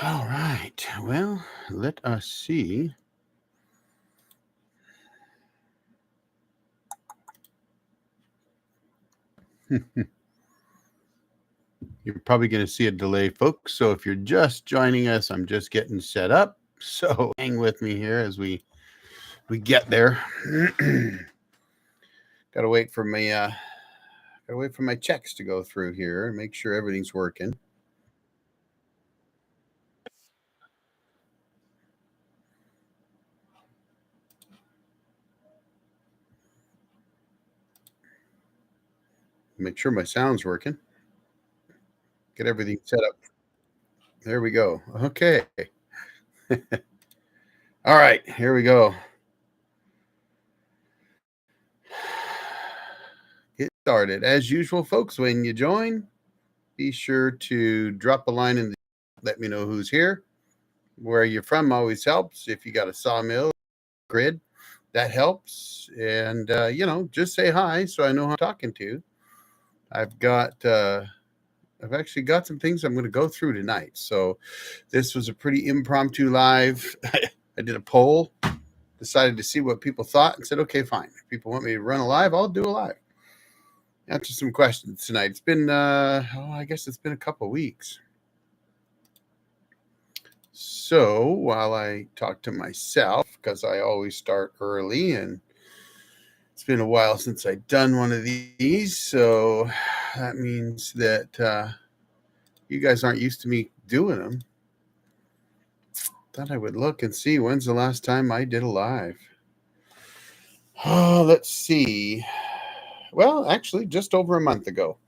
All right. Well, let us see. You're probably going to see a delay, folks. So if you're just joining us, I'm just getting set up. So hang with me here as we get there. Gotta wait for my checks to go through here and make sure everything's working. Make sure my sound's working. Get everything set up. There we go. Okay. All right, here we go. Get started. As usual, folks, when you join, be sure to drop a line in the let me know who's here. Where you're from always helps. If you got a sawmill grid, that helps. And just say hi so I know who I'm talking to. I've actually got some things I'm going to go through tonight. So this was a pretty impromptu live. I did a poll, decided to see what people thought, and said, okay, fine. If people want me to run a live, I'll do a live. Answer some questions tonight. It's been, I guess it's been a couple of weeks. So while I talk to myself, because I always start early, and it's been a while since I've done one of these, so that means that you guys aren't used to me doing them. Thought I would look and see when's the last time I did a live. Oh, let's see. Well, actually, just over a month ago.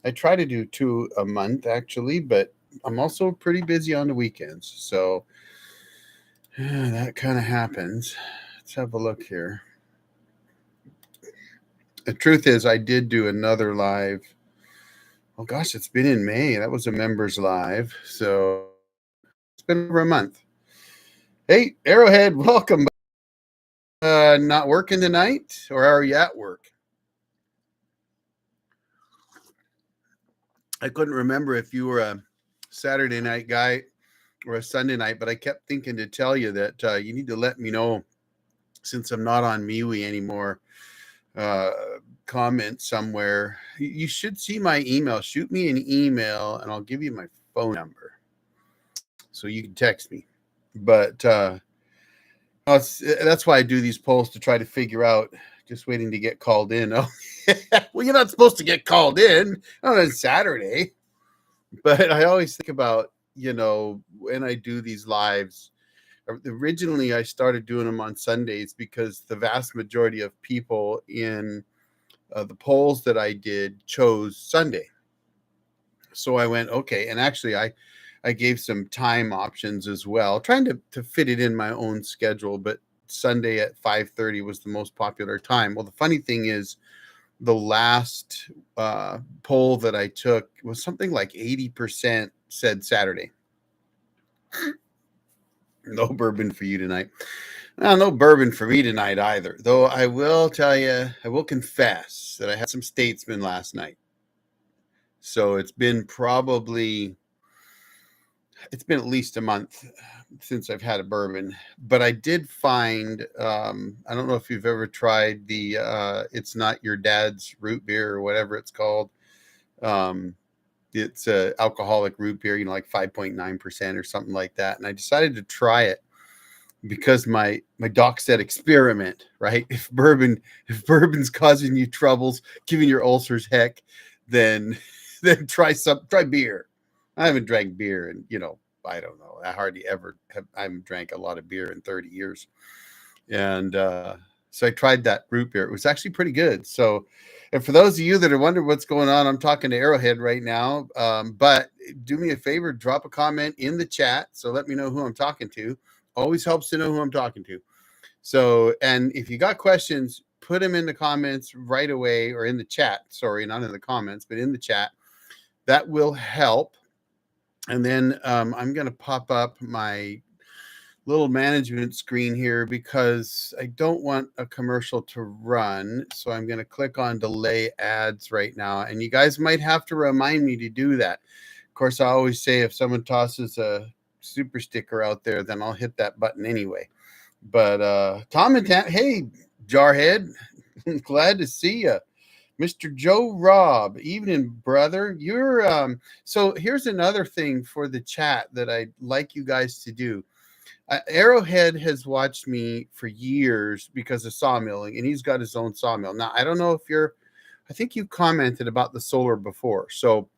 I try to do 2 a month, actually, but I'm also pretty busy on the weekends. So that kind of happens. Let's have a look here. The truth is, I did do another live. Oh, gosh, it's been in May. That was a members live. So it's been over a month. Hey, Arrowhead, welcome. Not working tonight, or are you at work? I couldn't remember if you were a Saturday night guy or a Sunday night, but I kept thinking to tell you that you need to let me know, since I'm not on MeWe anymore. Comment somewhere. You should see my email. Shoot me an email, and I'll give you my phone number so you can text me. But that's why I do these polls, to try to figure out. Just waiting to get called in. Oh, well, you're not supposed to get called in on Saturday. But I always think about, when I do these lives. Originally, I started doing them on Sundays because the vast majority of people in the polls that I did chose Sunday. So I went, okay. And actually, I gave some time options as well, trying to fit it in my own schedule. But Sunday at 5:30 was the most popular time. Well, the funny thing is, the last poll that I took was something like 80% said Saturday. No bourbon for you tonight. Well, no bourbon for me tonight either. Though I will tell you, I will confess that I had some Statesman last night. So it's been at least a month since I've had a bourbon. But I did find, I don't know if you've ever tried the It's Not Your Dad's root beer, or whatever it's called. It's a alcoholic root beer, like 5.9% or something like that. And I decided to try it because my doc said experiment, right? If bourbon's causing you troubles, giving your ulcers heck, then try beer. I haven't drank beer and I don't know. I haven't drank a lot of beer in 30 years. And so I tried that root beer. It was actually pretty good. So, and for those of you that are wondering what's going on, I'm talking to Arrowhead right now. But do me a favor, drop a comment in the chat. So let me know who I'm talking to. Always helps to know who I'm talking to. So, and if you got questions, put them in the comments right away, or in the chat. Sorry, not in the comments, but in the chat. That will help. And then I'm going to pop up my little management screen here because I don't want a commercial to run. So I'm going to click on delay ads right now. And you guys might have to remind me to do that. Of course, I always say if someone tosses a super sticker out there, then I'll hit that button anyway. But Tom and Tam, hey, Jarhead, glad to see you. Mr. Joe Robb, evening, brother. You're so here's another thing for the chat that I'd like you guys to do. Arrowhead has watched me for years because of sawmilling, and he's got his own sawmill. Now, I don't know if I think you commented about the solar before. So,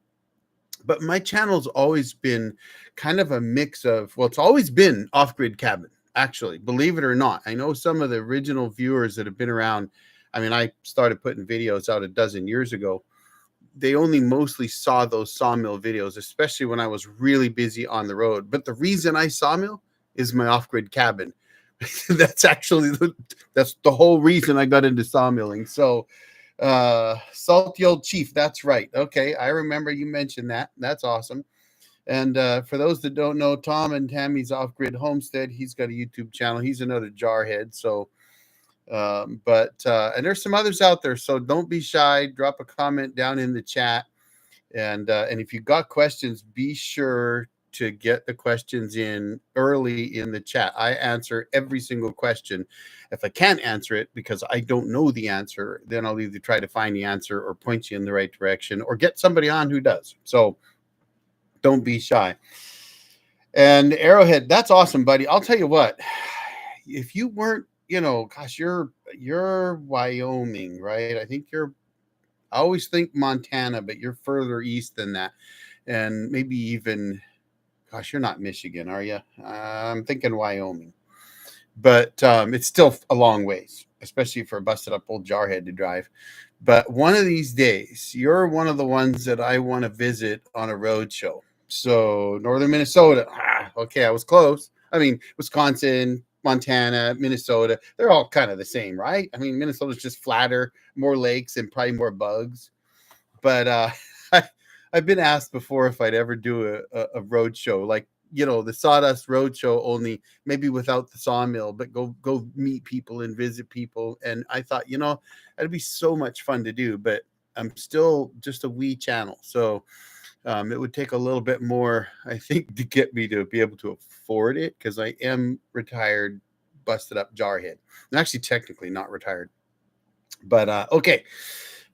but my channel's always been kind of a mix of, well, it's always been off-grid cabin, actually, believe it or not. I know some of the original viewers that have been around. I mean, I started putting videos out a dozen years ago. They only mostly saw those sawmill videos, especially when I was really busy on the road. But the reason I sawmill is my off-grid cabin. That's actually that's the whole reason I got into sawmilling. So salty old chief, that's right. Okay, I remember you mentioned that. That's awesome. And for those that don't know, Tom and Tammy's off-grid homestead, he's got a YouTube channel. He's another jarhead. So and there's some others out there, so don't be shy. Drop a comment down in the chat, and if you got questions, be sure to get the questions in early in the chat. I answer every single question. If I can't answer it because I don't know the answer, then I'll either try to find the answer or point you in the right direction or get somebody on who does. So don't be shy. And Arrowhead, that's awesome, buddy. I'll tell you what, if you weren't, gosh, you're Wyoming, right? I always think Montana, but you're further east than that. And maybe even, gosh, you're not Michigan, are you? I'm thinking Wyoming. But it's still a long ways, especially for a busted up old jarhead to drive. But one of these days, you're one of the ones that I want to visit on a road show. So northern Minnesota. Okay, I was close. I mean, Wisconsin, Montana, Minnesota, they're all kind of the same, right? I mean, Minnesota's just flatter, more lakes, and probably more bugs. But I've been asked before if I'd ever do a road show, like, the Sawdust Road Show, only maybe without the sawmill, but go meet people and visit people. And I thought, that'd be so much fun to do, but I'm still just a wee channel. So it would take a little bit more, I think, to get me to be able to afford it, because I am retired, busted up jarhead. I'm actually technically not retired. But okay.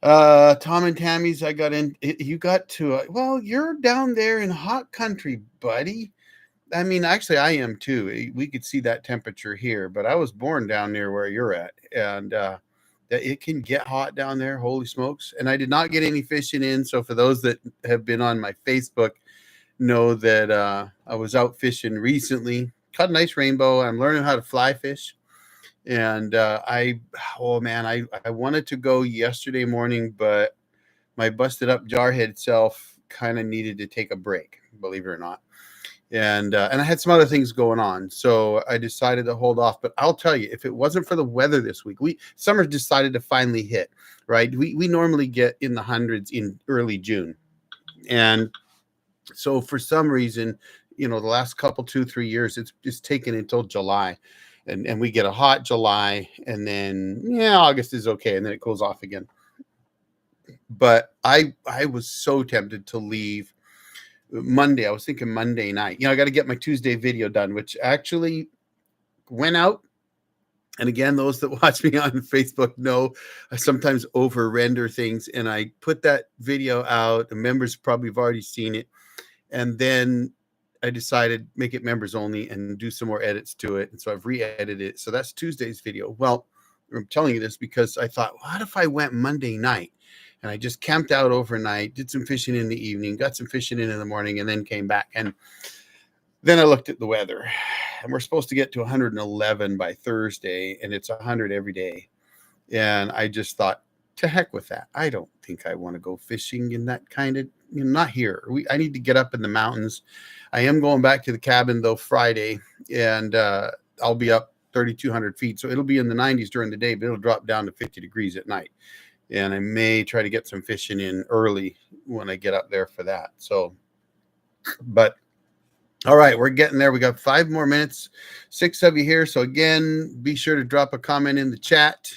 Tom and Tammy's, I got in. You got to, well, you're down there in hot country, buddy. I mean, actually, I am too. We could see that temperature here, but I was born down near where you're at. And it can get hot down there. Holy smokes. And I did not get any fishing in. So for those that have been on my Facebook, know that I was out fishing recently. Caught a nice rainbow. I'm learning how to fly fish. And I wanted to go yesterday morning, but my busted up jarhead self kind of needed to take a break, believe it or not. And I had some other things going on, so I decided to hold off. But I'll tell you, if it wasn't for the weather this week, summer decided to finally hit, right? We normally get in the hundreds in early June. And so for some reason, the last couple, 2-3 years, it's just taken until July. And we get a hot July, and then, August is okay, and then it cools off again. But I was so tempted to leave Monday. I was thinking Monday night. I got to get my Tuesday video done, which actually went out. And again, those that watch me on Facebook know I sometimes over-render things, and I put that video out. The members probably have already seen it. And then I decided make it members only and do some more edits to it. And so I've re-edited it. So that's Tuesday's video. Well, I'm telling you this because I thought, what if I went Monday night and I just camped out overnight, did some fishing in the evening, got some fishing in the morning, and then came back. And then I looked at the weather, and we're supposed to get to 111 by Thursday, and it's 100 every day. And I just thought, to heck with that. I don't think I want to go fishing in that kind of, not here. I need to get up in the mountains. I am going back to the cabin though Friday, and I'll be up 3,200 feet. So it'll be in the 90s during the day, but it'll drop down to 50 degrees at night. And I may try to get some fishing in early when I get up there for that. So, but all right, we're getting there. We got 5 more minutes, 6 of you here. So again, be sure to drop a comment in the chat.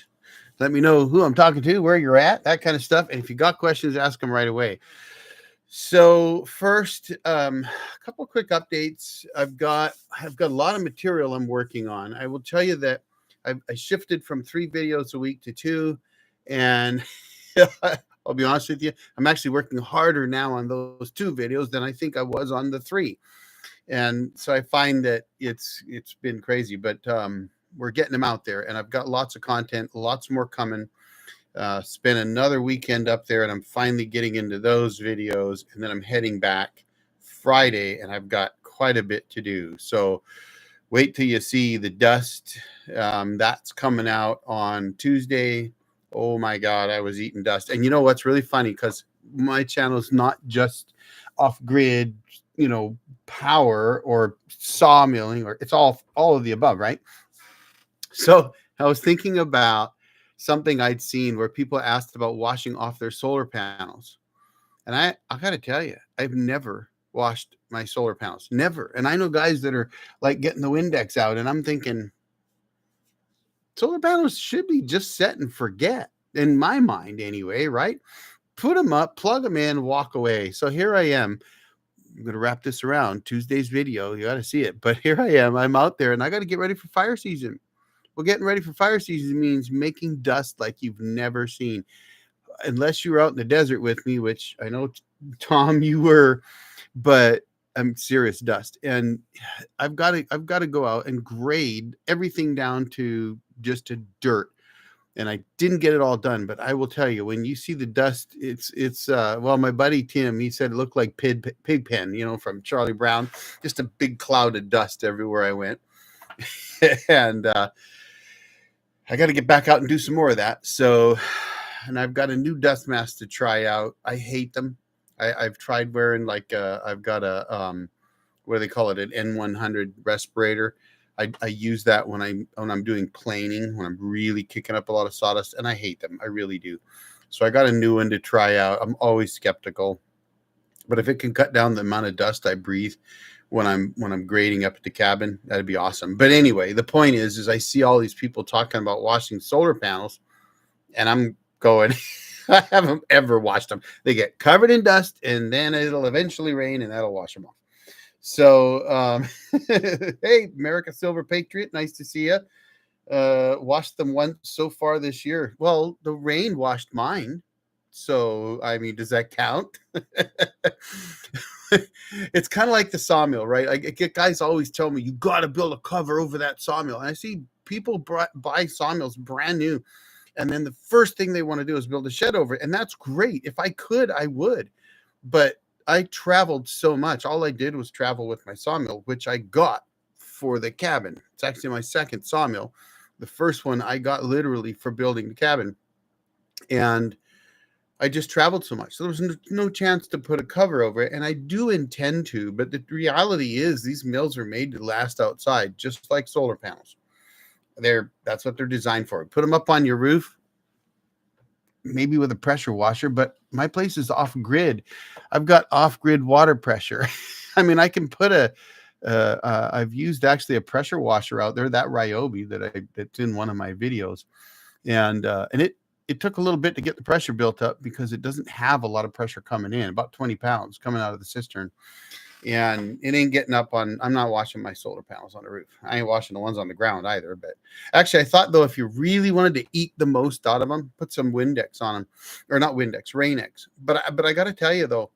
Let me know who I'm talking to, where you're at, that kind of stuff. And if you got questions, ask them right away. So first, a couple quick updates. I've got a lot of material I'm working on. I will tell you that I shifted from 3 videos a week to two, and I'll be honest with you, I'm actually working harder now on those 2 videos than I think I was on the three. And so I find that it's been crazy, but we're getting them out there, and I've got lots of content, lots more coming. Spent another weekend up there, and I'm finally getting into those videos, and then I'm heading back Friday, and I've got quite a bit to do. So wait till you see the dust. That's coming out on Tuesday. Oh my God, I was eating dust. And you know what's really funny? Because my channel is not just off grid, power or sawmilling, or it's all of the above, right? So I was thinking about something I'd seen where people asked about washing off their solar panels. And I got to tell you, I've never washed my solar panels. Never. And I know guys that are like getting the Windex out, and I'm thinking solar panels should be just set and forget, in my mind anyway, right? Put them up, plug them in, walk away. So here I am. I'm going to wrap this around Tuesday's video. You got to see it. But here I am. I'm out there, and I got to get ready for fire season. Well, getting ready for fire season means making dust like you've never seen. Unless you were out in the desert with me, which I know, Tom, you were, but I'm serious dust. And I've got to go out and grade everything down to just to dirt. And I didn't get it all done, but I will tell you, when you see the dust, it's well, my buddy Tim, he said it looked like pig pen, from Charlie Brown, just a big cloud of dust everywhere I went. And I got to get back out and do some more of that. So, and I've got a new dust mask to try out. I hate them. I've tried wearing I've got a what do they call it, an N100 respirator. I use that when I'm doing planing, when I'm really kicking up a lot of sawdust, and I hate them. I really do. So I got a new one to try out. I'm always skeptical, but if it can cut down the amount of dust I breathe when I'm grading up at the cabin, that'd be awesome. But anyway, the point is I see all these people talking about washing solar panels, and I'm going, I haven't ever washed them. They get covered in dust, and then it'll eventually rain, and that'll wash them off. So, hey, America Silver Patriot, nice to see you. Washed them once so far this year. Well, the rain washed mine. So, I mean, does that count? It's kind of like the sawmill, right? I get guys always tell me, you got to build a cover over that sawmill. And I see people buy sawmills brand new, and then the first thing they want to do is build a shed over it. And that's great. If I could, I would. But I traveled so much. All I did was travel with my sawmill, which I got for the cabin. It's actually my second sawmill. The first one I got literally for building the cabin. And I just traveled so much. So there was no chance to put a cover over it. And I do intend to, but the reality is these mills are made to last outside, just like solar panels. That's what they're designed for. Put them up on your roof, maybe with a pressure washer, but my place is off grid. I've got off grid water pressure. I mean, I can put I've used actually a pressure washer out there, that Ryobi that's in one of my videos. And it took a little bit to get the pressure built up because it doesn't have a lot of pressure coming in, about 20 pounds coming out of the cistern. And it ain't getting up on, I'm not washing my solar panels on the roof. I ain't washing the ones on the ground either. But actually, I thought, though, if you really wanted to eat the most out of them, put some Windex on them. Or not Windex, Rain-X. But I got to tell you, though,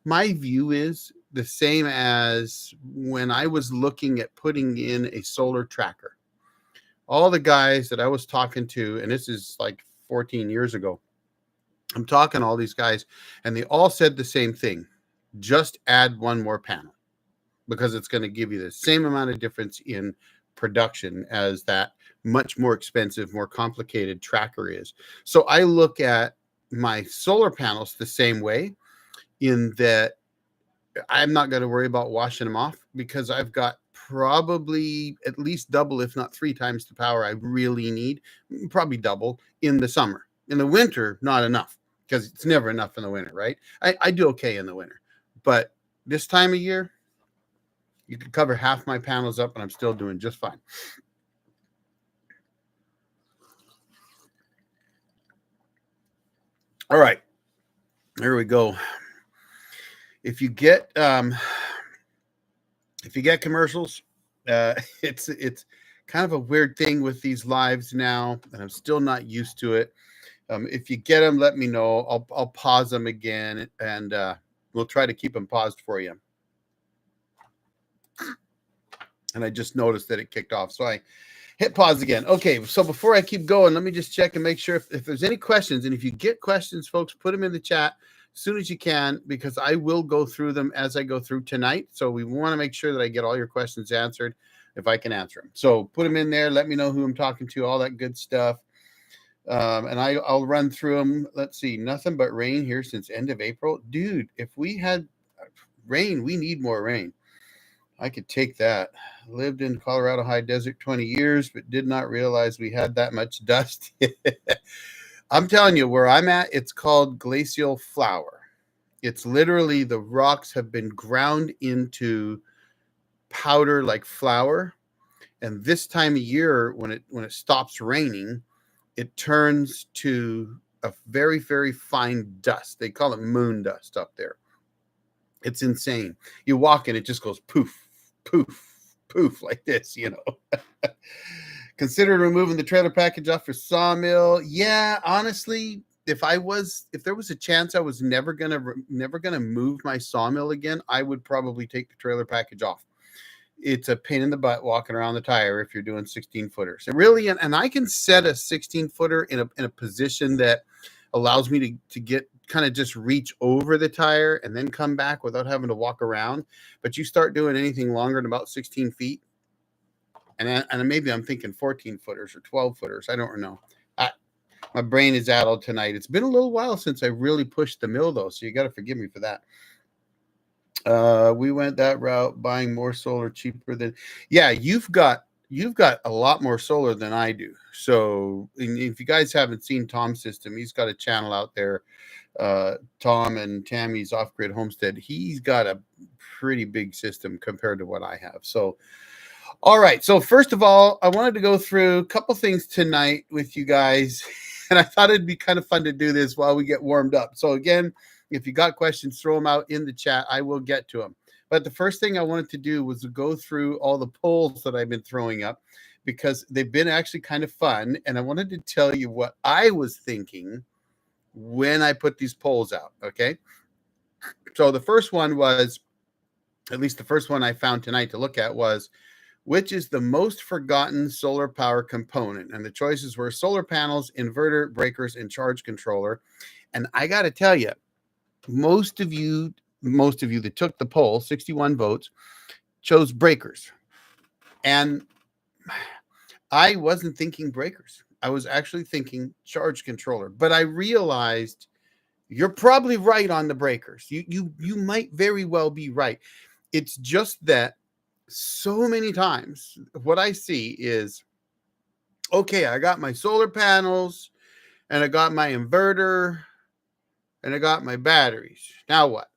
my view is the same as when I was looking at putting in a solar tracker. All the guys that I was talking to, and this is like 14 years ago, I'm talking to all these guys, and they all said the same thing. Just add one more panel because it's going to give you the same amount of difference in production as that much more expensive, more complicated tracker is. So I look at my solar panels the same way, in that I'm not going to worry about washing them off because I've got probably at least double, if not 3 times the power I really need, probably double in the summer. In the winter, not enough, because it's never enough in the winter, right? I do okay in the winter, but this time of year, you could cover half my panels up and I'm still doing just fine. All right. There we go. If you get commercials, it's kind of a weird thing with these lives now, and I'm still not used to it. If you get them, let me know. I'll pause them again, and we'll try to keep them paused for you. And I just noticed that it kicked off, so I hit pause again. Okay, so before I keep going, let me just check and make sure if there's any questions. And if you get questions, folks, put them in the chat as soon as you can, because I will go through them as I go through tonight. So we want to make sure that I get all your questions answered if I can answer them. So put them in there. Let me know who I'm talking to, all that good stuff. And I'll run through them. Let's see. Nothing but rain here since end of April. Dude, if we had rain, we need more rain. I could take that. Lived in Colorado high desert 20 years, but did not realize we had that much dust. I'm telling you, where I'm at, it's called glacial flour. It's literally the rocks have been ground into powder like flour. And this time of year, when it stops raining, it turns to a very, very fine dust. They call it moon dust up there. It's insane. You walk and it just goes poof, poof, poof like this, you know. Consider removing the trailer package off for sawmill. Yeah, honestly, if there was a chance I was never gonna move my sawmill again, I would probably take the trailer package off. It's a pain in the butt walking around the tire if you're doing 16 footers. It really, and I can set a 16 footer in a position that allows me to get kind of just reach over the tire and then come back without having to walk around. But you start doing anything longer than about 16 feet, and maybe I'm thinking 14 footers or 12 footers. I don't know. My brain is addled tonight. It's been a little while since I really pushed the mill, though, so you got to forgive me for that. We went that route, buying more solar cheaper than. Yeah, you've got a lot more solar than I do. So if you guys haven't seen Tom's system, he's got a channel out there. Tom and Tammy's Off-Grid Homestead. He's got a pretty big system compared to what I have. So, all right. So first of all, I wanted to go through a couple things tonight with you guys, and I thought it'd be kind of fun to do this while we get warmed up. So again, if you got questions, throw them out in the chat. I will get to them. But the first thing I wanted to do was to go through all the polls that I've been throwing up, because they've been actually kind of fun. And I wanted to tell you what I was thinking when I put these polls out. Okay. So the first one was, at least the first one I found tonight to look at, was, which is the most forgotten solar power component? And the choices were solar panels, inverter, breakers, and charge controller. And I got to tell you, most of you that took the poll, 61 votes, chose breakers. And I wasn't thinking breakers. I was actually thinking charge controller. But I realized you're probably right on the breakers. You might very well be right. It's just that so many times what I see is, okay, I got my solar panels and I got my inverter and I got my batteries. Now what?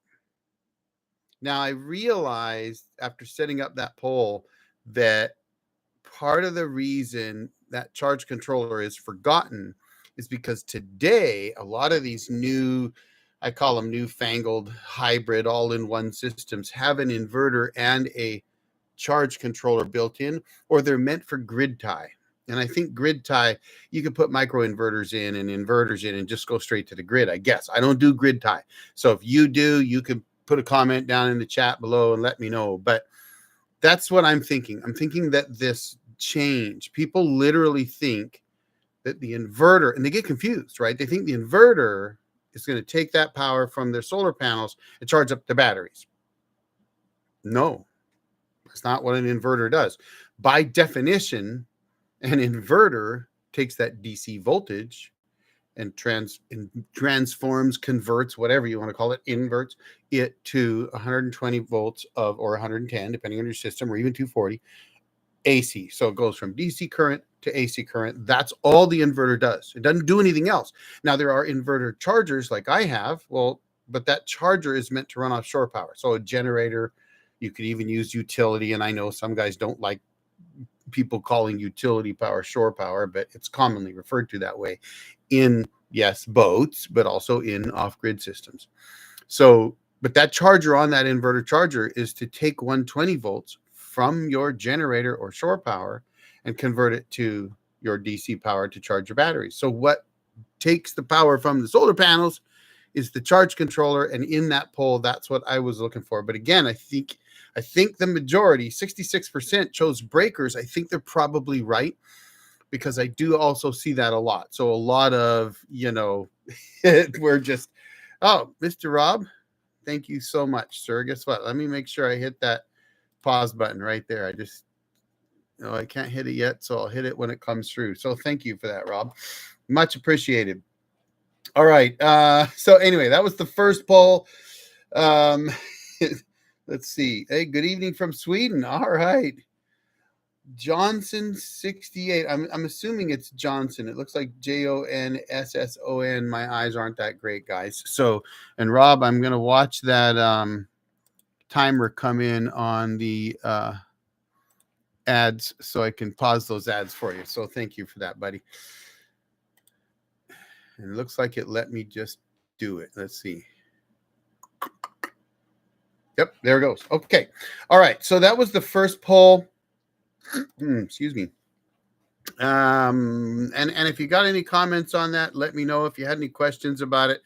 Now I realized after setting up that poll that part of the reason that charge controller is forgotten is because today a lot of these new, I call them newfangled hybrid all-in-one systems, have an inverter and a charge controller built in, or they're meant for grid tie. And I think grid tie, you can put micro inverters in and inverters in and just go straight to the grid, I guess. I don't do grid tie. So if you do, you can put a comment down in the chat below and let me know. But that's what I'm thinking. I'm thinking that this change, people literally think that the inverter, and they get confused, right? They think the inverter is going to take that power from their solar panels and charge up the batteries. No, that's not what an inverter does. By definition, an inverter takes that DC voltage and transforms, converts, whatever you want to call it, inverts it to 120 volts or 110, depending on your system, or even 240 AC. So it goes from DC current to AC current. That's all the inverter does. It doesn't do anything else. Now, there are inverter chargers like I have. Well, but that charger is meant to run off shore power. So a generator, you could even use utility. And I know some guys don't like people calling utility power shore power, but it's commonly referred to that way in yes, boats, but also in off-grid systems. So, but that charger on that inverter charger is to take 120 volts from your generator or shore power and convert it to your DC power to charge your batteries. So what takes the power from the solar panels is the charge controller, and in that poll, that's what I was looking for. But again, I think the majority, 66%, chose breakers. I think they're probably right, because I do also see that a lot. So a lot of, we're just, oh, Mr. Rob, thank you so much, sir. Guess what? Let me make sure I hit that pause button right there. I can't hit it yet, so I'll hit it when it comes through. So thank you for that, Rob. Much appreciated. All right. So anyway, that was the first poll. Let's see. Hey, good evening from Sweden. All right. Johnson 68. I'm assuming it's Johnson. It looks like Jonsson. My eyes aren't that great, guys. So, and Rob, I'm gonna watch that timer come in on the ads so I can pause those ads for you. So thank you for that, buddy. And it looks like it let me just do it. Let's see. Yep, there it goes. Okay. All right. So that was the first poll. Excuse me. And if you got any comments on that, let me know. If you had any questions about it.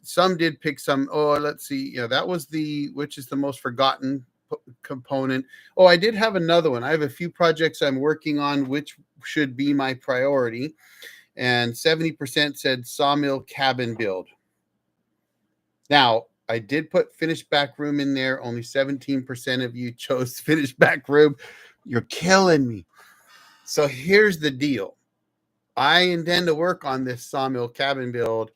Some did pick some. Oh, let's see. Yeah, that was which is the most forgotten component. Oh, I did have another one. I have a few projects I'm working on, which should be my priority. And 70% said sawmill cabin build. Now, I did put finished back room in there. Only 17% of you chose finished back room. You're killing me. So here's the deal. I intend to work on this sawmill cabin build.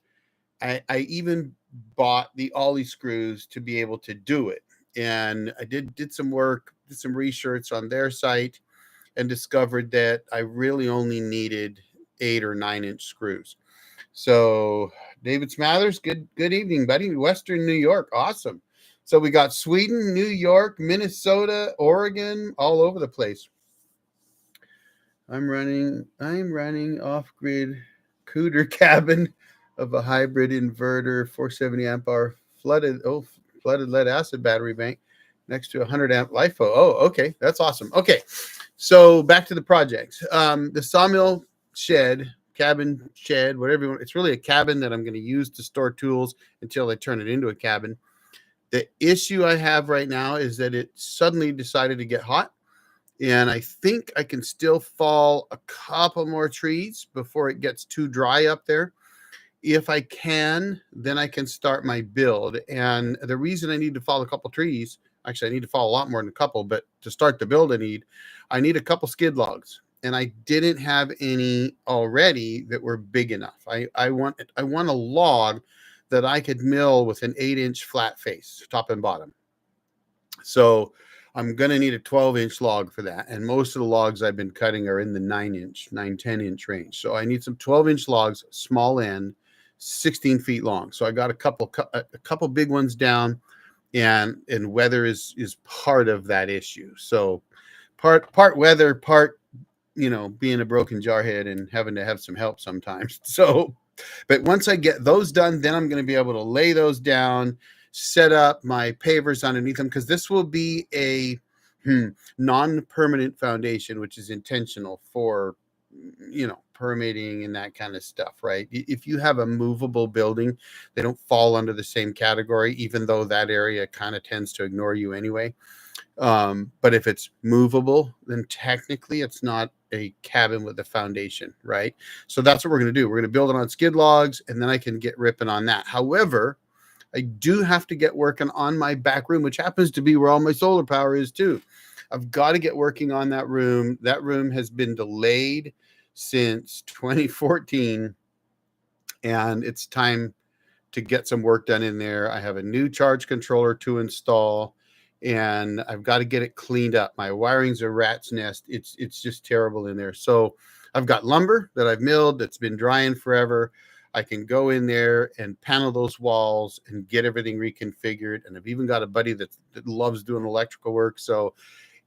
I even bought the ollie screws to be able to do it. And I did some work, did some research on their site, and discovered that I really only needed 8 or 9 inch screws. So David Smathers, good evening, buddy. Western New York. Awesome. So we got Sweden, New York, Minnesota, Oregon, all over the place. I'm running off-grid cooter cabin of a hybrid inverter, 470 amp hour flooded lead acid battery bank next to a 100 amp LiFo. Oh, okay. That's awesome. Okay. So back to the projects. The sawmill shed, cabin shed, whatever you want. It's really a cabin that I'm going to use to store tools until I turn it into a cabin. The issue I have right now is that it suddenly decided to get hot. And I think I can still fall a couple more trees before it gets too dry up there. If I can, then I can start my build. And the reason I need to fall a couple trees, actually I need to fall a lot more than a couple, but to start the build I need a couple skid logs. And I didn't have any already that were big enough. I want a log that I could mill with an 8-inch flat face, top and bottom. So I'm going to need a 12-inch log for that. And most of the logs I've been cutting are in the 10-inch range. So I need some 12-inch logs, small end, 16 feet long. So I got a couple big ones down, and weather is part of that issue. So part weather, part, being a broken jarhead and having to have some help sometimes. So, but once I get those done, then I'm going to be able to lay those down, set up my pavers underneath them, because this will be a non-permanent foundation, which is intentional for, permitting and that kind of stuff, right? If you have a movable building, they don't fall under the same category, even though that area kind of tends to ignore you anyway. But if it's movable, then technically it's not a cabin with a foundation, right? So that's what we're going to do. We're going to build it on skid logs, and then I can get ripping on that. However, I do have to get working on my back room, which happens to be where all my solar power is too. I've got to get working on that room. That room has been delayed since 2014, and it's time to get some work done in there. I have a new charge controller to install, and I've got to get it cleaned up. My wiring's a rat's nest. It's just terrible in there. So I've got lumber that I've milled that's been drying forever. I can go in there and panel those walls and get everything reconfigured. And I've even got a buddy that loves doing electrical work. So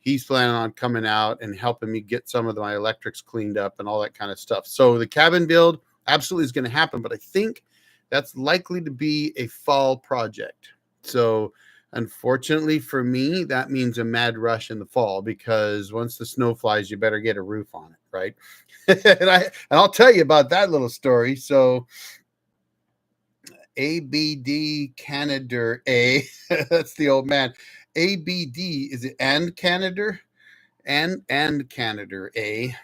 he's planning on coming out and helping me get some of my electrics cleaned up and all that kind of stuff. So the cabin build, absolutely is going to happen, but I think that's likely to be a fall project. So unfortunately for me, that means a mad rush in the fall, because once the snow flies, you better get a roof on it, right? And I'll tell you about that little story. So ABD Canada A, that's the old man. ABD, is it and Canada? And Canada A.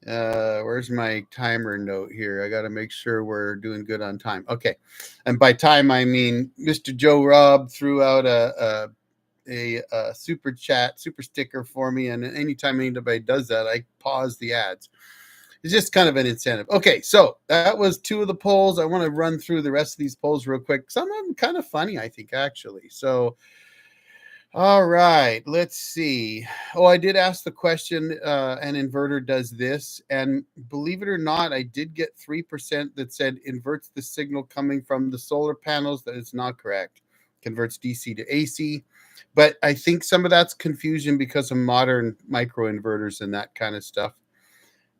Where's my timer note here? I got to make sure we're doing good on time. Okay. And by time, I mean Mr. Joe Robb threw out a super chat, super sticker for me. And anytime anybody does that, I pause the ads. It's just kind of an incentive. Okay, so that was 2 of the polls. I want to run through the rest of these polls real quick. Some of them kind of funny, I think, actually. So, all right, let's see. Oh, I did ask the question, an inverter does this. And believe it or not, I did get 3% that said inverts the signal coming from the solar panels. That is not correct. Converts DC to AC. But I think some of that's confusion because of modern microinverters and that kind of stuff.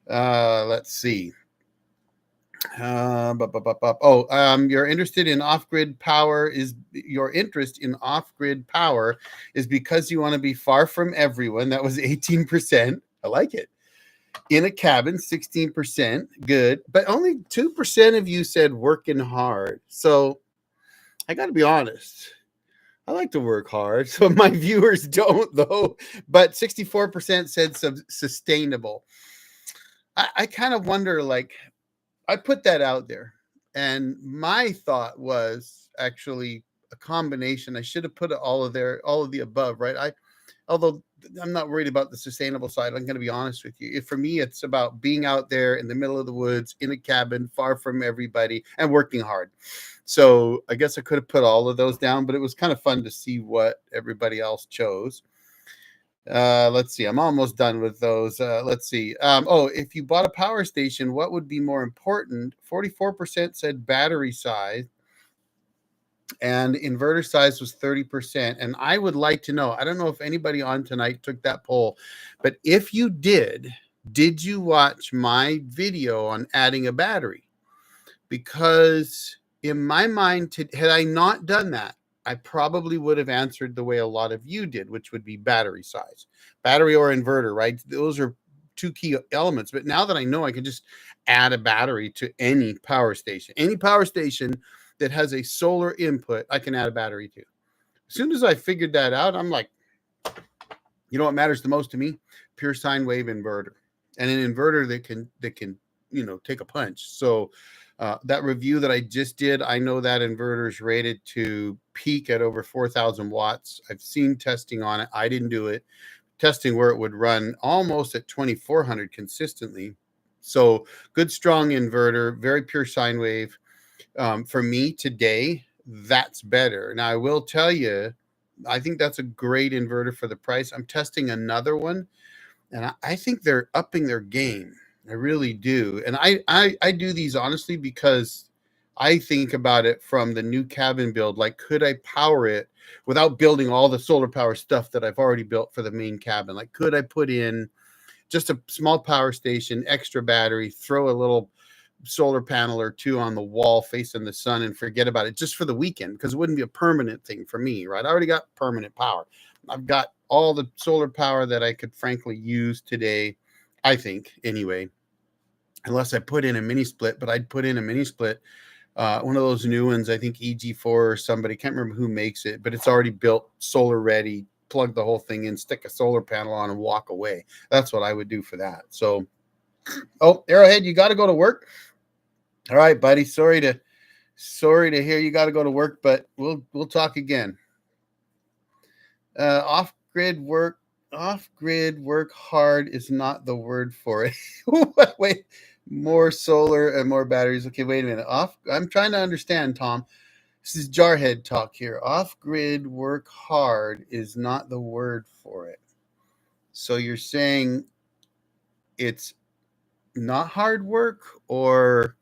Let's see. You're interested in off-grid power. Is your interest in off-grid power is because you want to be far from everyone? That was 18%. I like it. In a cabin, 16%. Good. But only 2% of you said working hard. So I got to be honest. I like to work hard. So my viewers don't, though. But 64% said sustainable. I kind of wonder, like, I put that out there, and my thought was actually a combination. I should have put all of the above, right? Although I'm not worried about the sustainable side. I'm going to be honest with you. For me, it's about being out there in the middle of the woods, in a cabin, far from everybody, and working hard. So I guess I could have put all of those down, but it was kind of fun to see what everybody else chose. Let's see. I'm almost done with those. Let's see. If you bought a power station, what would be more important? 44% said battery size, and inverter size was 30%. And I would like to know, I don't know if anybody on tonight took that poll, but if you did you watch my video on adding a battery? Because in my mind, had I not done that, I probably would have answered the way a lot of you did, which would be battery size, battery or inverter, right? Those are 2 key elements. But now that I know, I can just add a battery to any power station that has a solar input, I can add a battery to. As soon as I figured that out, I'm like, you know what matters the most to me? Pure sine wave inverter, and an inverter that can take a punch. So that review that I just did, I know that inverter is rated to peak at over 4,000 watts. I've seen testing on it. I didn't do it. Testing where it would run almost at 2,400 consistently. So good, strong inverter, very pure sine wave. For me today, that's better. Now, I will tell you, I think that's a great inverter for the price. I'm testing another one, and I think they're upping their game. I really do. And I do these honestly because I think about it from the new cabin build. Like, could I power it without building all the solar power stuff that I've already built for the main cabin? Like, could I put in just a small power station, extra battery, throw a little solar panel or 2 on the wall facing the sun and forget about it just for the weekend? Because it wouldn't be a permanent thing for me, right? I already got permanent power. I've got all the solar power that I could frankly use today, I think, anyway, unless I put in a mini split. But I'd put in a mini split, one of those new ones, I think EG4 or somebody, can't remember who makes it, but it's already built, solar ready. Plug the whole thing in, stick a solar panel on, and walk away. That's what I would do for that. So, Arrowhead, you got to go to work. All right, buddy. Sorry to hear you got to go to work, but we'll talk again. Off-grid work hard is not the word for it. Wait, more solar and more batteries. Okay, wait a minute. I'm trying to understand, Tom. This is Jarhead talk here. Off-grid work hard is not the word for it. So you're saying it's not hard work, or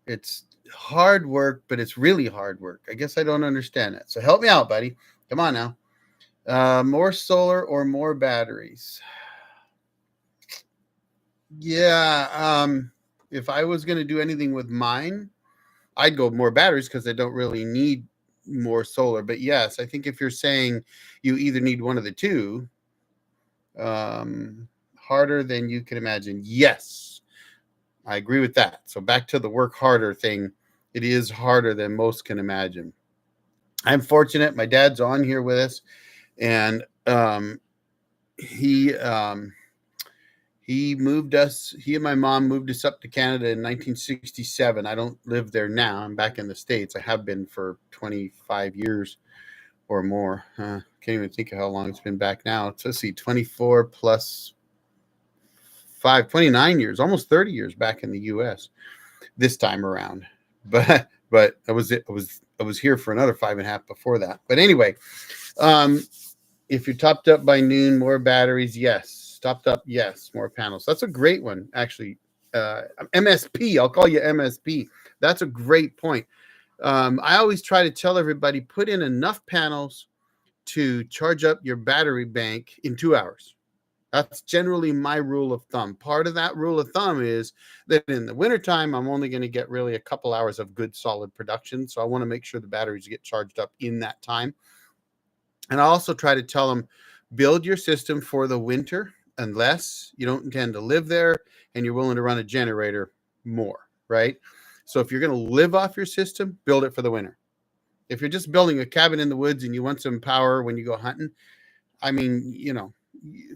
it's hard work, but it's really hard work? I guess I don't understand that. So help me out, buddy. Come on now. More solar or more batteries? Yeah. if I was going to do anything with mine, I'd go more batteries because I don't really need more solar. But yes, I think if you're saying you either need one of the two, um, harder than you can imagine. Yes, I agree with that. So back to the work harder thing. It is harder than most can imagine. I'm fortunate. My dad's on here with us, and he he moved us. He and my mom moved us up to Canada in 1967. I don't live there now. I'm back in the States. I have been for 25 years or more. Can't even think of how long it's been back now. So let's see, 24 plus 29 years, almost 30 years back in the U.S. this time around. But I was here for another 5.5 before that. But anyway, if you're topped up by noon, more batteries, yes. Topped up, yes. More panels. That's a great one, actually. MSP, I'll call you MSP. That's a great point. I always try to tell everybody, put in enough panels to charge up your battery bank in 2 hours. That's generally my rule of thumb. Part of that rule of thumb is that in the wintertime, I'm only going to get really a couple hours of good solid production. So I want to make sure the batteries get charged up in that time. And I also try to tell them, build your system for the winter unless you don't intend to live there and you're willing to run a generator more, right? So if you're going to live off your system, build it for the winter. If you're just building a cabin in the woods and you want some power when you go hunting, I mean,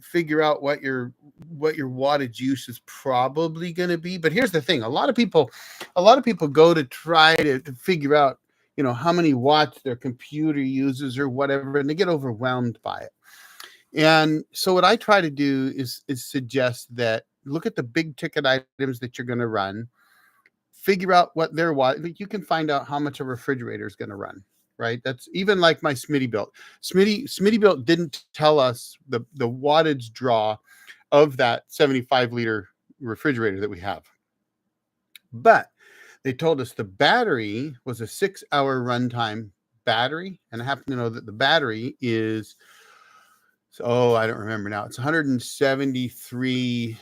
figure out what your wattage use is probably going to be. But here's the thing: a lot of people go to try to figure out, how many watts their computer uses or whatever, and they get overwhelmed by it. And so what I try to do is suggest that look at the big ticket items that you're going to run, figure out what their watt. You can find out how much a refrigerator is going to run. Right. That's even like my Smitty built. Smitty built didn't tell us the wattage draw of that 75-liter refrigerator that we have. But they told us the battery was a 6-hour runtime battery. And I happen to know that the battery is, I don't remember now. It's 173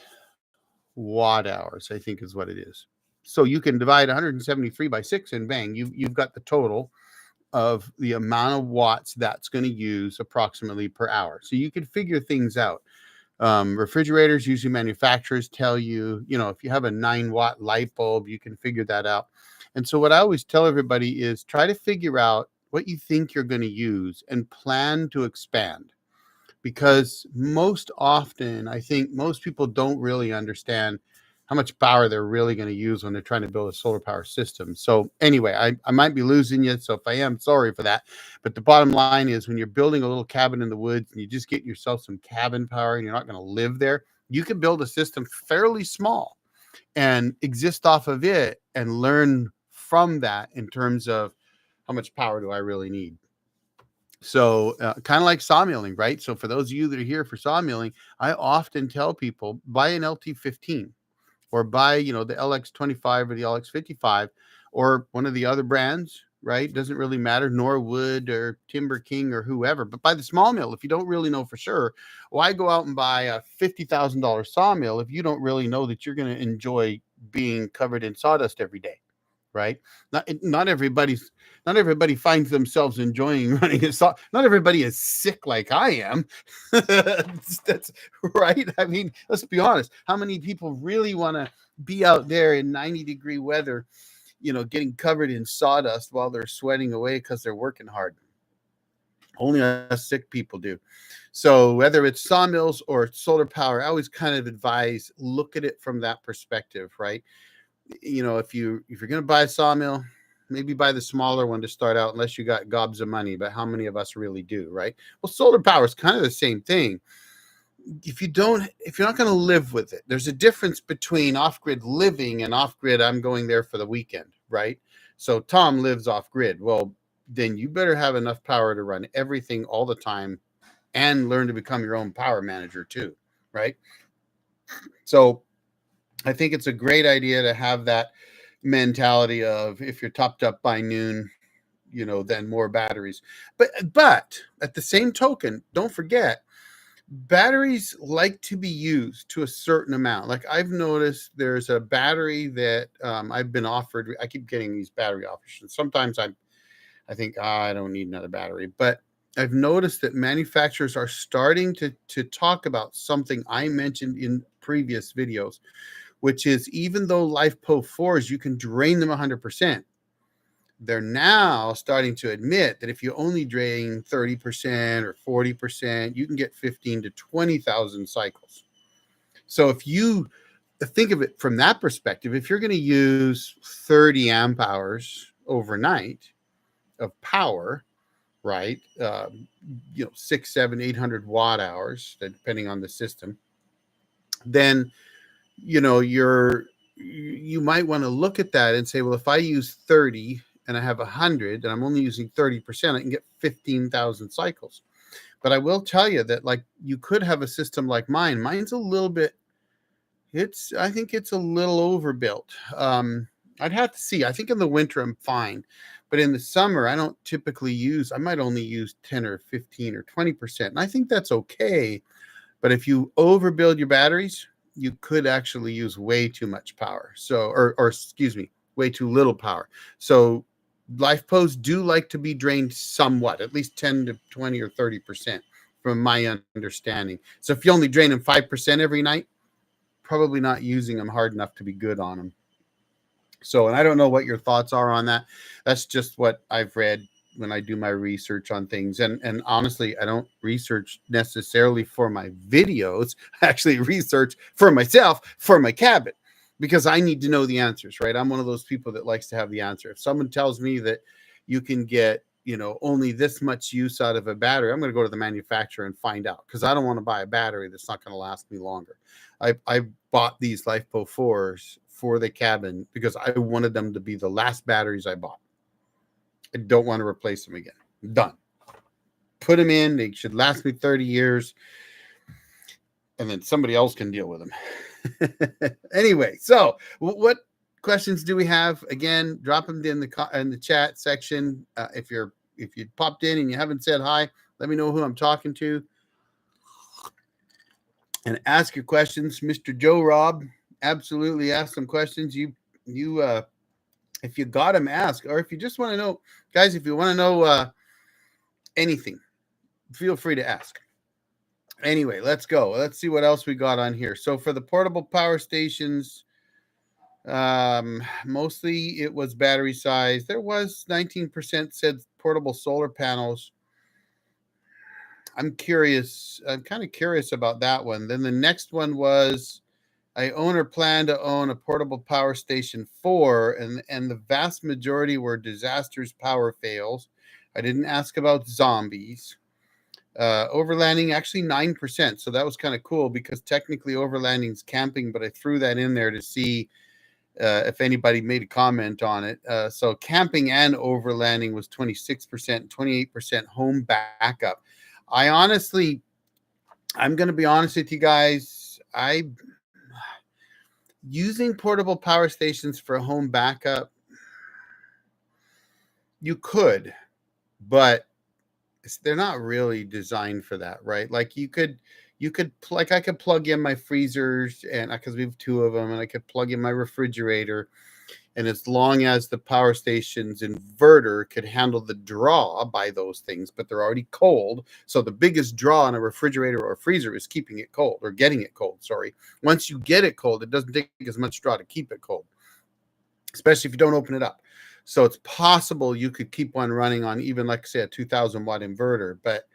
watt hours, I think is what it is. So you can divide 173 by 6 and bang, you've got the total of the amount of watts that's going to use approximately per hour. So you can figure things out. Refrigerators, usually manufacturers tell you, if you have a 9-watt light bulb, you can figure that out. And so what I always tell everybody is try to figure out what you think you're going to use and plan to expand. Because most often, I think most people don't really understand how much power they're really going to use when they're trying to build a solar power system. So anyway, I might be losing you. So if I am, sorry for that. But the bottom line is when you're building a little cabin in the woods and you just get yourself some cabin power and you're not going to live there, you can build a system fairly small and exist off of it and learn from that in terms of how much power do I really need. So kind of like sawmilling, right? So for those of you that are here for sawmilling, I often tell people buy an LT15 or buy, the LX25 or the LX55 or one of the other brands, right? Doesn't really matter, Norwood or Timber King or whoever, but buy the small mill. If you don't really know for sure, why go out and buy a $50,000 sawmill if you don't really know that you're going to enjoy being covered in sawdust every day? Right? Not everybody finds themselves enjoying running a saw. Not everybody is sick like I am. That's right. I mean, let's be honest. How many people really want to be out there in 90-degree weather, getting covered in sawdust while they're sweating away because they're working hard? Only us sick people do. So whether it's sawmills or solar power, I always kind of advise look at it from that perspective, right? If you're going to buy a sawmill, maybe buy the smaller one to start out, unless you got gobs of money. But how many of us really do, right? Well, solar power is kind of the same thing. If you're not going to live with it, there's a difference between off-grid living and off-grid. I'm going there for the weekend, right? So Tom lives off-grid. Well, then you better have enough power to run everything all the time and learn to become your own power manager too, right? So I think it's a great idea to have that mentality of if you're topped up by noon, then more batteries. But at the same token, don't forget Batteries like to be used to a certain amount. Like I've noticed there's a battery that I've been offered. I keep getting these battery offers. And sometimes I think, I don't need another battery. But I've noticed that manufacturers are starting to talk about something I mentioned in previous videos, which is even though LifePo 4s, you can drain them 100%. They're now starting to admit that if you only drain 30% or 40%, you can get 15 to 20,000 cycles. So if you think of it from that perspective, if you're going to use 30 amp hours overnight of power, right? 6, 7, 800 watt hours, depending on the system, then you might want to look at that and say, well, if I use 30 and I have 100 and I'm only using 30%, I can get 15,000 cycles. But I will tell you that, like, you could have a system like mine. Mine's a little bit, I think it's a little overbuilt. I'd have to see. I think in the winter I'm fine. But in the summer, I don't typically I might only use 10 or 15 or 20%. And I think that's okay. But if you overbuild your batteries, you could actually use way too much power. So, or excuse me, way too little power. So LifePos do like to be drained somewhat, at least 10 to 20 or 30% from my understanding. So if you only drain them 5% every night, probably not using them hard enough to be good on them. So, and I don't know what your thoughts are on that. That's just what I've read when I do my research on things. And honestly, I don't research necessarily for my videos. I actually research for myself, for my cabin, because I need to know the answers, right? I'm one of those people that likes to have the answer. If someone tells me that you can get, only this much use out of a battery, I'm going to go to the manufacturer and find out, because I don't want to buy a battery that's not going to last me longer. I bought these LifePo 4s for the cabin because I wanted them to be the last batteries I bought. I don't want to replace them again. Done. Put them in. They should last me 30 years. And then somebody else can deal with them. Anyway, so what questions do we have? Again, drop them in the chat section. If you popped in and you haven't said hi, let me know who I'm talking to. And ask your questions. Mr. Joe Rob, absolutely ask some questions. You if you got them, ask. Or if you just want to know, guys, if you want to know anything, feel free to ask. Anyway, let's go. Let's see what else we got on here. So for the portable power stations, mostly it was battery size. There was 19% said portable solar panels. I'm curious. I'm kind of curious about that one. Then the next one was, I own or plan to own a portable power station 4, and the vast majority were disasters, power fails. I didn't ask about zombies. Overlanding, actually 9%. So that was kind of cool, because technically overlanding's camping, but I threw that in there to see if anybody made a comment on it. So camping and overlanding was 26%, 28% home backup. I'm going to be honest with you guys. Using portable power stations for home backup, you could, but they're not really designed for that, right? Like I could plug in my freezers, and because we have 2 of them, and I could plug in my refrigerator. And as long as the power station's inverter could handle the draw by those things, but they're already cold. So the biggest draw on a refrigerator or a freezer is keeping it cold, or getting it cold. Sorry. Once you get it cold, it doesn't take as much draw to keep it cold, especially if you don't open it up. So it's possible you could keep one running on even, like, say, a 2,000 watt inverter. But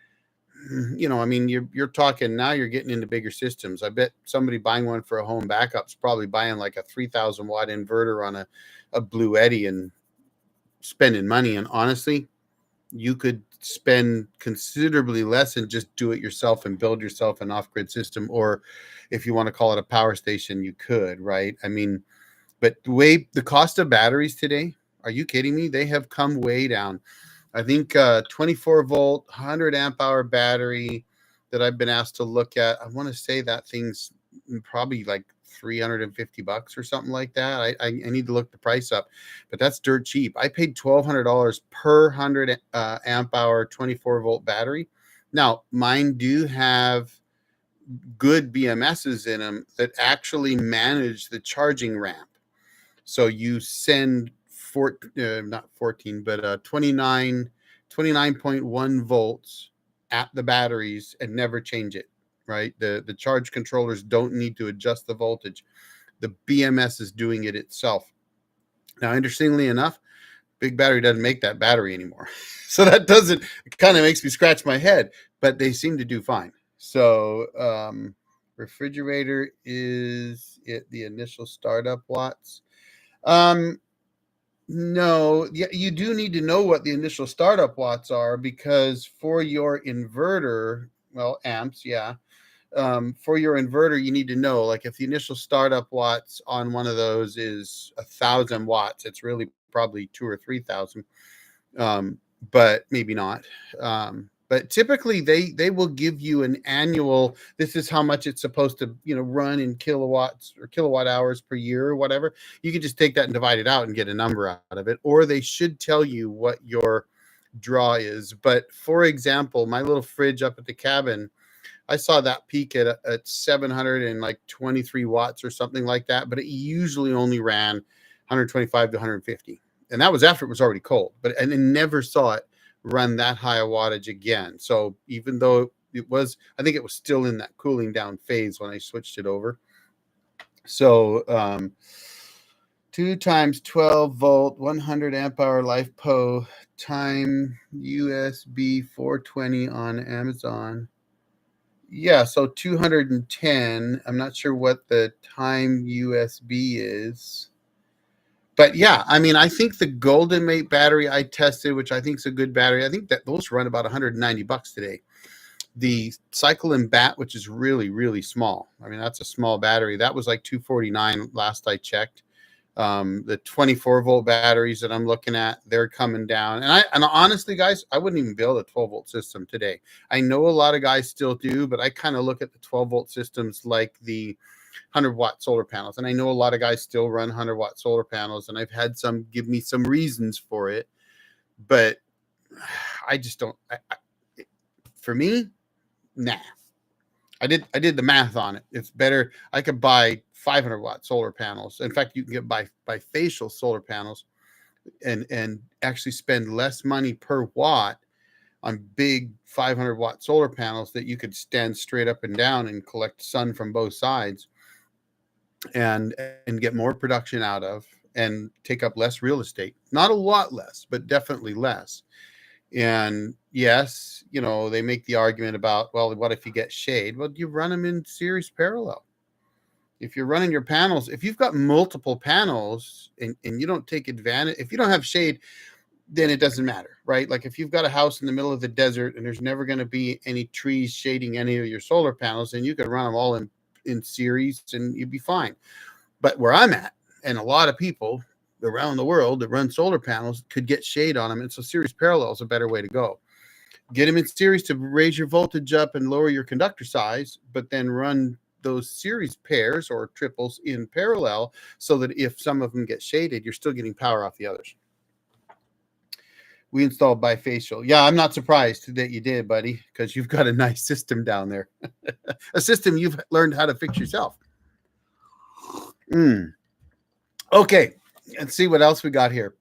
I mean, you're talking now, you're getting into bigger systems. I bet somebody buying one for a home backup is probably buying like a 3,000 watt inverter on a Blue Eddy and spending money. And honestly, you could spend considerably less and just do it yourself and build yourself an off-grid system. Or if you want to call it a power station, you could, right? I mean, but the cost of batteries today, are you kidding me? They have come way down. I think 24 volt, 100 amp hour battery that I've been asked to look at, I want to say that thing's probably like $350 or something like that. I need to look the price up, but that's dirt cheap. I paid $1,200 per 100 amp hour 24 volt battery. Now, mine do have good BMSs in them that actually manage the charging ramp. So you send not 14, but 29.1 volts at the batteries and never change it, right? The charge controllers don't need to adjust the voltage. The BMS is doing it itself. Now, interestingly enough, Big Battery doesn't make that battery anymore. So that doesn't, it kind of makes me scratch my head, but they seem to do fine. So refrigerator is it the initial startup watts? No, yeah, you do need to know what the initial startup watts are, because for your inverter, well, amps, yeah. For your inverter, you need to know, like, if the initial startup watts on one of those is 1,000 watts, it's really probably 2 or 3,000, but maybe not. But typically they will give you an annual, this is how much it's supposed to, run in kilowatts or kilowatt hours per year or whatever. You can just take that and divide it out and get a number out of it, or they should tell you what your draw is. But for example, my little fridge up at the cabin, I saw that peak at 723 watts or something like that, but it usually only ran 125 to 150. And that was after it was already cold, and I never saw it run that high a wattage again. So even though it was, I think it was still in that cooling down phase when I switched it over. So 2 times 12 volt, 100 amp hour LiFePO, time USB 420 on Amazon. Yeah, so 210. I'm not sure what the time USB is. But yeah, I mean, I think the Golden Mate battery I tested, which I think is a good battery, I think that those run about $190 today. The Cycle and Bat, which is really, really small. I mean, that's a small battery. That was like $249 last I checked. The 24 volt batteries that I'm looking at, they're coming down. And honestly, guys, I wouldn't even build a 12 volt system today. I know a lot of guys still do, but I kind of look at the 12 volt systems like the 100-watt solar panels. And I know a lot of guys still run 100-watt solar panels, and I've had some give me some reasons for it, but I just don't. For me, nah. I did the math on it. It's better. I could buy 500-watt solar panels. In fact, you can get bifacial solar panels and actually spend less money per watt on big 500-watt solar panels that you could stand straight up and down and collect sun from both sides and get more production out of and take up less real estate. Not a lot less, but definitely less. And yes, they make the argument about, well, what if you get shade? Well, you run them in series parallel. If you're running your panels, if you've got multiple panels and you don't take advantage, if you don't have shade, then it doesn't matter, right? Like if you've got a house in the middle of the desert and there's never going to be any trees shading any of your solar panels, then you could run them all in series and you'd be fine. But where I'm at, and a lot of people around the world that run solar panels could get shade on them. And so series parallel is a better way to go. Get them in series to raise your voltage up and lower your conductor size, but then run those series pairs or triples in parallel so that if some of them get shaded, you're still getting power off the others. We installed bifacial. Yeah, I'm not surprised that you did, buddy, because you've got a nice system down there. A system you've learned how to fix yourself. Okay, let's see what else we got here.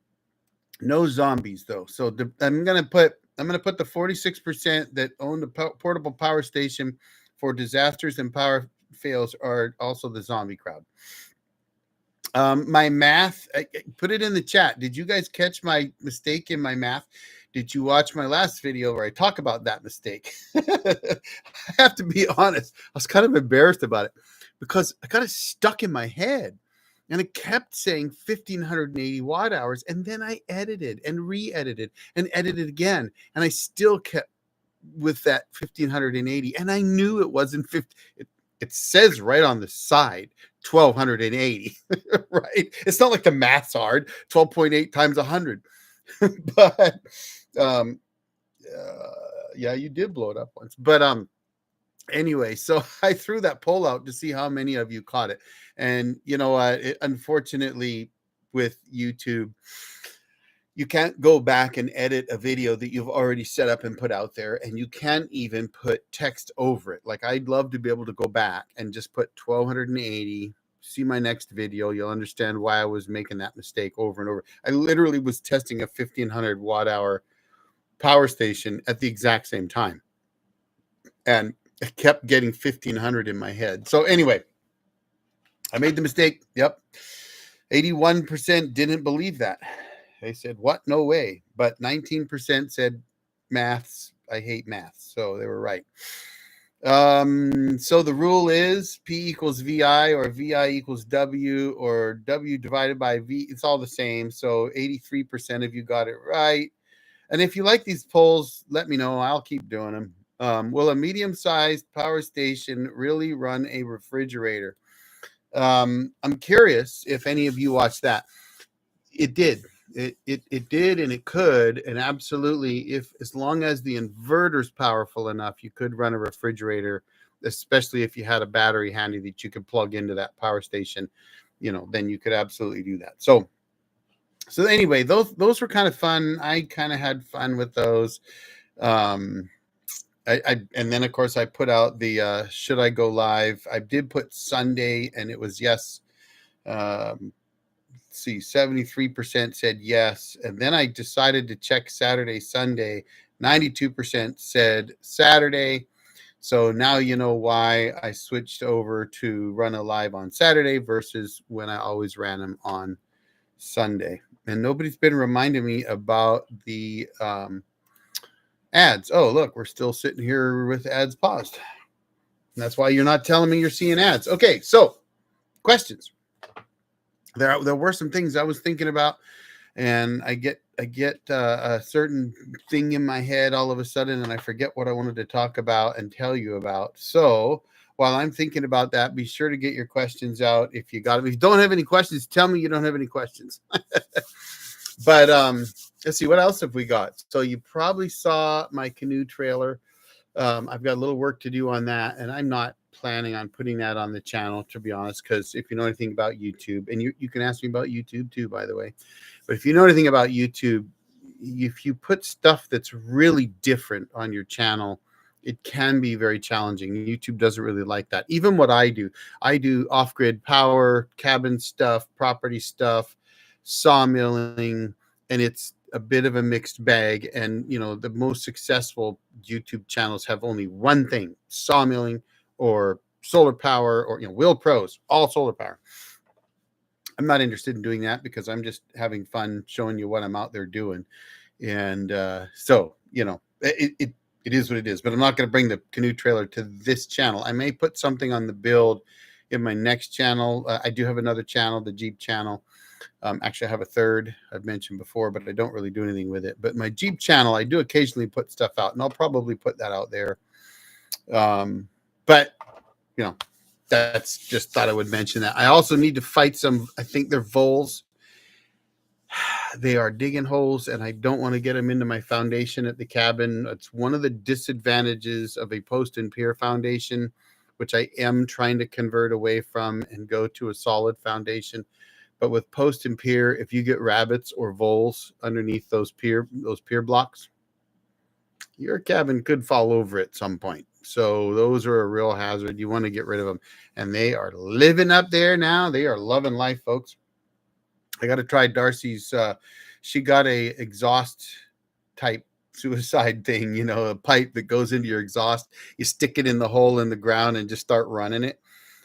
No zombies though. So I'm gonna put the 46% that own the portable power station for disasters and power fails are also the zombie crowd. My math, I put it in the chat. Did you guys catch my mistake in my math? Did you watch my last video where I talk about that mistake? I have to be honest. I was kind of embarrassed about it because I got it stuck in my head. And it kept saying 1,580 watt hours. And then I edited and re-edited and edited again. And I still kept with that 1,580. And I knew it wasn't 50. It says right on the side, 1,280, right? It's not like the math's hard, 12.8 times 100. But yeah, you did blow it up once. But anyway, so I threw that poll out to see how many of you caught it. And you know what? Unfortunately, with YouTube, you can't go back and edit a video that you've already set up and put out there, and you can't even put text over it. Like, I'd love to be able to go back and just put 1280, see my next video. You'll understand why I was making that mistake over and over. I literally was testing a 1500 watt hour power station at the exact same time, and I kept getting 1500 in my head. So anyway, I made the mistake. Yep. 81% didn't believe that. They said, what? No way. But 19% said maths. I hate maths. So they were right. So the rule is P equals VI, or VI equals W, or W divided by V. It's all the same. So 83% of you got it right. And if you like these polls, let me know. I'll keep doing them. Will a medium-sized power station really run a refrigerator? I'm curious if any of you watched that. It did. It did, and it could, and absolutely, if as long as the inverter's powerful enough, you could run a refrigerator, especially if you had a battery handy that you could plug into that power station. Then you could absolutely do that. So anyway, those were kind of fun. I kind of had fun with those. And then of course I put out the should I go live? I did put Sunday, and it was yes. See, 73% said yes. And then I decided to check Saturday, Sunday. 92% said Saturday. So now you know why I switched over to run a live on Saturday versus when I always ran them on Sunday. And nobody's been reminding me about the ads. Oh, look, we're still sitting here with ads paused. And that's why you're not telling me you're seeing ads. Okay, so questions. There were some things I was thinking about, and I get a certain thing in my head all of a sudden, and I forget what I wanted to talk about and tell you about. So while I'm thinking about that, be sure to get your questions out if you got them. If you don't have any questions, tell me you don't have any questions. But let's see, what else have we got? So you probably saw my canoe trailer. I've got a little work to do on that, and I'm not planning on putting that on the channel, to be honest, because if you know anything about YouTube, and you can ask me about YouTube too, by the way, but if you know anything about YouTube, if you put stuff that's really different on your channel, it can be very challenging. YouTube doesn't really like that. Even what I do off-grid power, cabin stuff, property stuff, sawmilling, and it's a bit of a mixed bag. And the most successful YouTube channels have only one thing: sawmilling or solar power, or Will Pros, all solar power. I'm not interested in doing that because I'm just having fun showing you what I'm out there doing. And so it is what it is. But I'm not going to bring the canoe trailer to this channel. I may put something on the build in my next channel. I do have another channel, the Jeep channel. Actually, I have a third I've mentioned before, but I don't really do anything with it. But my Jeep channel, I do occasionally put stuff out, and I'll probably put that out there. But that's just thought I would mention that. I also need to fight some, I think they're voles. They are digging holes, and I don't want to get them into my foundation at the cabin. It's one of the disadvantages of a post and pier foundation, which I am trying to convert away from and go to a solid foundation. But with post and pier, if you get rabbits or voles underneath those pier blocks, your cabin could fall over at some point. So those are a real hazard. You want to get rid of them. And they are living up there now. They are loving life, folks. I got to try Darcy's. She got a exhaust type suicide thing, a pipe that goes into your exhaust. You stick it in the hole in the ground and just start running it.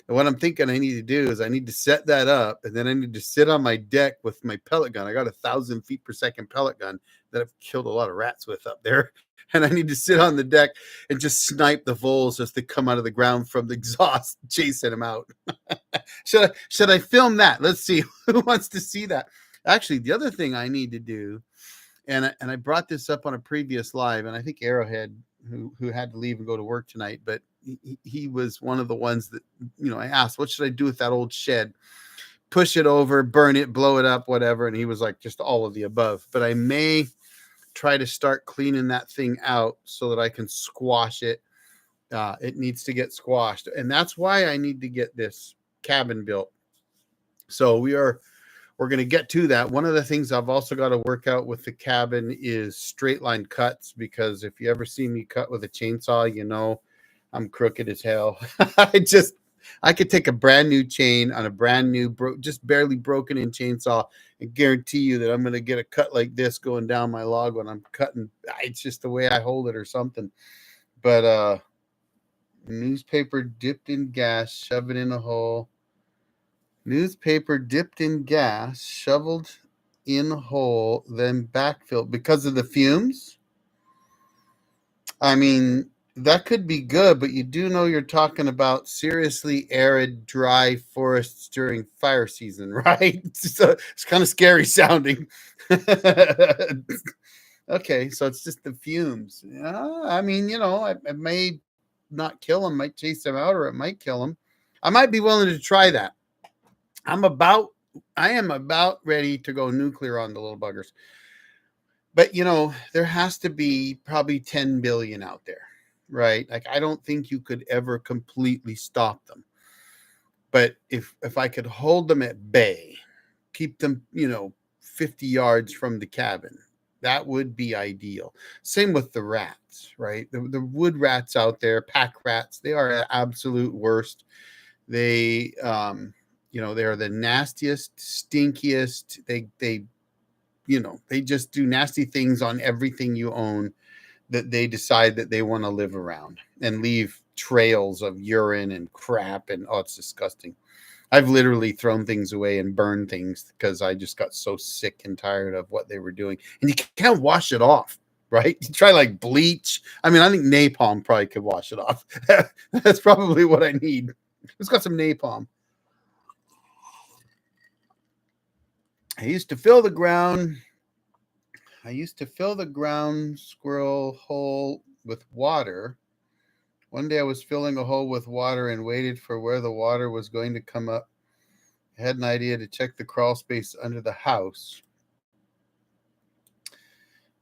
And what I'm thinking I need to do is I need to set that up, and then I need to sit on my deck with my pellet gun. I got 1,000 feet per second pellet gun that I've killed a lot of rats with up there. And I need to sit on the deck and just snipe the voles as they come out of the ground from the exhaust, chasing them out. Should I film that? Let's see who wants to see that. Actually, the other thing I need to do, and I brought this up on a previous live, and I think Arrowhead, who had to leave and go to work tonight, but he was one of the ones that, I asked, what should I do with that old shed? Push it over, burn it, blow it up, whatever. And he was like, just all of the above. But I may try to start cleaning that thing out so that I can squash it. It needs to get squashed. And that's why I need to get this cabin built. So we are we're going to get to that. One of the things I've also got to work out with the cabin is straight line cuts, because if you ever see me cut with a chainsaw, you know I'm crooked as hell. I could take a brand new chain on a brand new, just barely broken in chainsaw and guarantee you that I'm going to get a cut like this going down my log when I'm cutting. It's just the way I hold it or something. But newspaper dipped in gas, shove it in a hole. Newspaper dipped in gas, shoveled in hole, then backfilled because of the fumes. I mean, that could be good, but you do know you're talking about seriously arid, dry forests during fire season, right? So it's kind of scary sounding. Okay, so it's just the fumes. Yeah, I mean, I may not kill them, might chase them out, or it might kill them. I might be willing to try that. I am about ready to go nuclear on the little buggers. But there has to be probably 10 billion out there, right? Like, I don't think you could ever completely stop them. But if I could hold them at bay, keep them, 50 yards from the cabin, that would be ideal. Same with the rats, right? The wood rats out there, pack rats, they are the absolute worst. They they are the nastiest, stinkiest. They just do nasty things on everything you own that they decide that they want to live around, and leave trails of urine and crap. And it's disgusting. I've literally thrown things away and burned things because I just got so sick and tired of what they were doing. And you can't wash it off, right? You try like bleach. I mean, I think napalm probably could wash it off. That's probably what I need. Let's got some napalm. I used to fill the ground squirrel hole with water. One day I was filling a hole with water and waited for where the water was going to come up. I had an idea to check the crawl space under the house.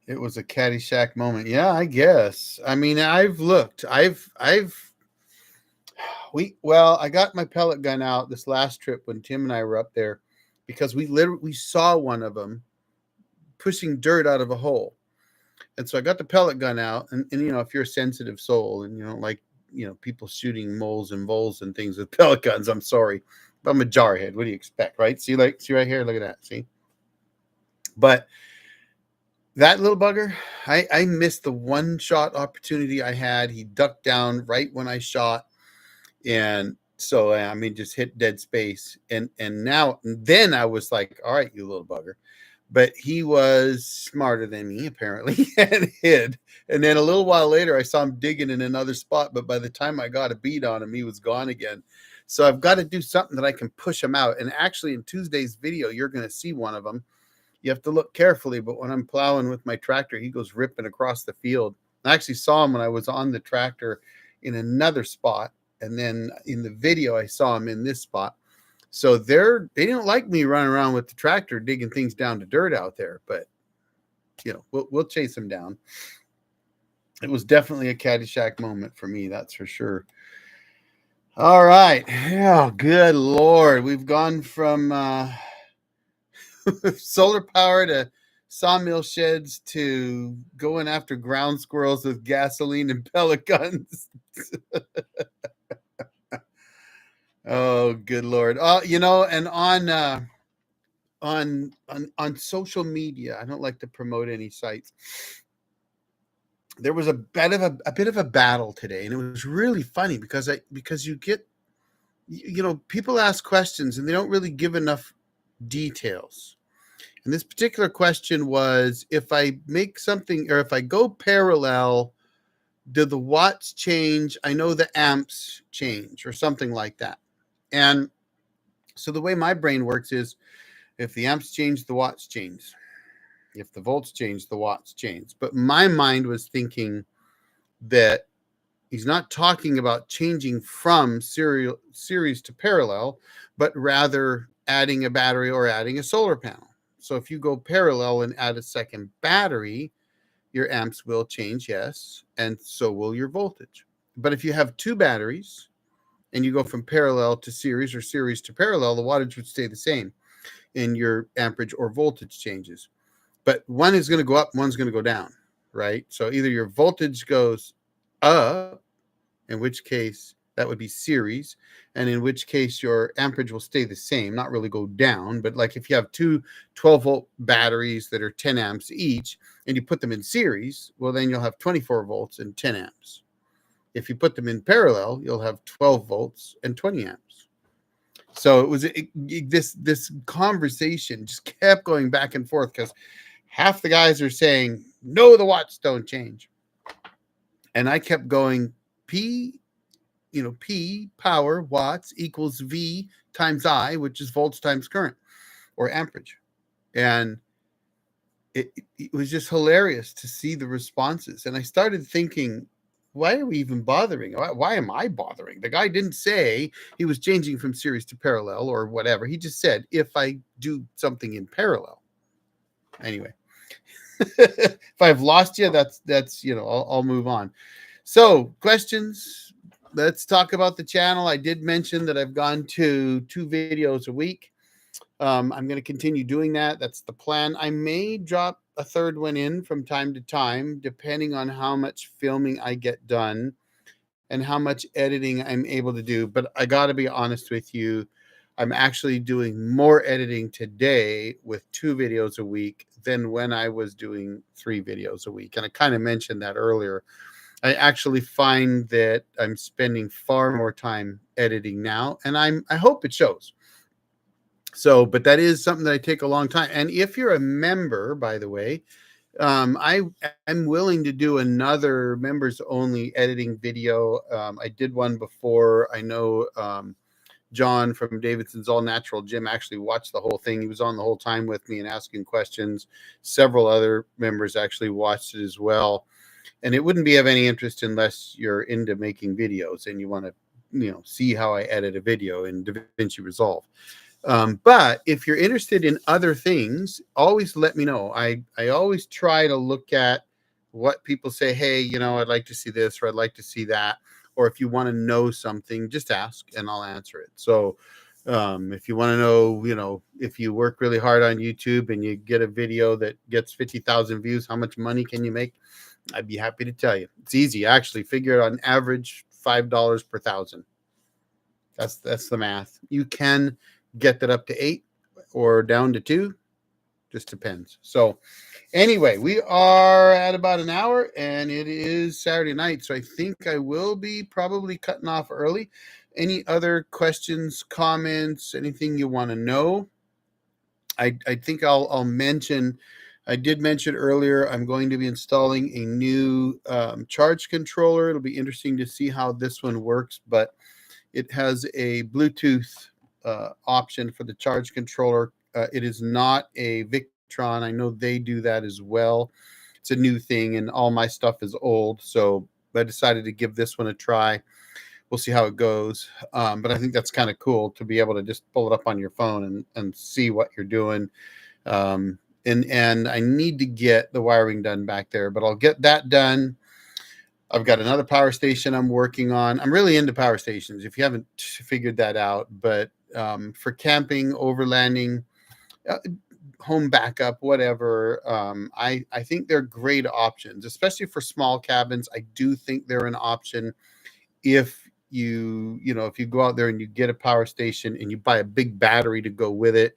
It was a Caddyshack moment. Yeah, I guess. I mean, I've looked. I got my pellet gun out this last trip when Tim and I were up there, because we saw one of them pushing dirt out of a hole. And so I got the pellet gun out, and if you're a sensitive soul and you don't like, people shooting moles and voles and things with pellet guns, I'm sorry. I'm a jarhead. What do you expect, right? See right here, look at that. See? But that little bugger, I missed the one shot opportunity I had. He ducked down right when I shot. And so, I mean, just hit dead space. And then I was like, all right, you little bugger. But he was smarter than me, apparently, and hid. And then a little while later, I saw him digging in another spot. But by the time I got a bead on him, he was gone again. So I've got to do something that I can push him out. And actually, in Tuesday's video, you're going to see one of them. You have to look carefully. But when I'm plowing with my tractor, he goes ripping across the field. I actually saw him when I was on the tractor in another spot. And then in the video, I saw him in this spot. So they didn't like me running around with the tractor digging things down to dirt out there, but we'll chase them down. It was definitely a Caddyshack moment for me, that's for sure. All right. Oh, good Lord. We've gone from solar power to sawmill sheds to going after ground squirrels with gasoline and pellet guns. Oh, good Lord. And on social media, I don't like to promote any sites. There was a bit of a battle today, and it was really funny because you get, people ask questions and they don't really give enough details. And this particular question was, if I make something, or if I go parallel, do the watts change? I know the amps change, or something like that. And so the way my brain works is, if the amps change, the watts change. If the volts change, the watts change. But my mind was thinking that he's not talking about changing from series to parallel, but rather adding a battery or adding a solar panel. So if you go parallel and add a second battery, your amps will change, yes, and so will your voltage. But if you have two batteries and you go from parallel to series or series to parallel, the wattage would stay the same. in your amperage or voltage changes. But one is going to go up, one's going to go down, right? So either your voltage goes up, in which case that would be series, and in which case your amperage will stay the same, not really go down. But like if you have two 12-volt batteries that are 10 amps each and you put them in series, well, then you'll have 24 volts and 10 amps. If you put them in parallel, you'll have 12 volts and 20 amps. So it was this conversation just kept going back and forth because half the guys are saying, no, the watts don't change. And I kept going, P power watts equals V times I, which is volts times current or amperage. And it was just hilarious to see the responses. And I started thinking, why are we even bothering? Why am I bothering? The guy didn't say he was changing from series to parallel or whatever. He just said, if I do something in parallel. Anyway, if I've lost you, that's I'll move on. So questions. Let's talk about the channel. I did mention that I've gone to 2 videos a week. I'm going to continue doing that. That's the plan. I may drop a third one in from time to time, depending on how much filming I get done and how much editing I'm able to do. But I got to be honest with you. I'm actually doing more editing today with 2 videos a week than when I was doing 3 videos a week. And I kind of mentioned that earlier. I actually find that I'm spending far more time editing now, and I hope it shows. So, but that is something that I take a long time. And if you're a member, by the way, I'm willing to do another members only editing video. I did one before. I know John from Davidson's All Natural Gym actually watched the whole thing. He was on the whole time with me and asking questions. Several other members actually watched it as well. And it wouldn't be of any interest unless you're into making videos and you want to, see how I edit a video in DaVinci Resolve. But if you're interested in other things, always let me know. I always try to look at what people say. Hey, I'd like to see this, or I'd like to see that. Or if you want to know something, just ask and I'll answer it. So if you want to know, if you work really hard on YouTube and you get a video that gets 50,000 views, how much money can you make? I'd be happy to tell you. It's easy, actually. Figure it on average $5 per thousand. That's the math. You can get that up to 8 or down to 2. Just depends. So anyway, we are at about an hour and it is Saturday night. So I think I will be probably cutting off early. Any other questions, comments, anything you want to know? I think I'll mention. I did mention earlier, I'm going to be installing a new charge controller. It'll be interesting to see how this one works, but it has a Bluetooth option for the charge controller. It is not a Victron. I know they do that as well. It's a new thing, and all my stuff is old, so I decided to give this one a try. We'll see how it goes. But I think that's kind of cool to be able to just pull it up on your phone and see what you're doing. And I need to get the wiring done back there, but I'll get that done. I've got another power station I'm working on. I'm really into power stations, if you haven't figured that out. But for camping, overlanding, home backup, whatever, I think they're great options, especially for small cabins. I do think they're an option if if you go out there and you get a power station and you buy a big battery to go with it,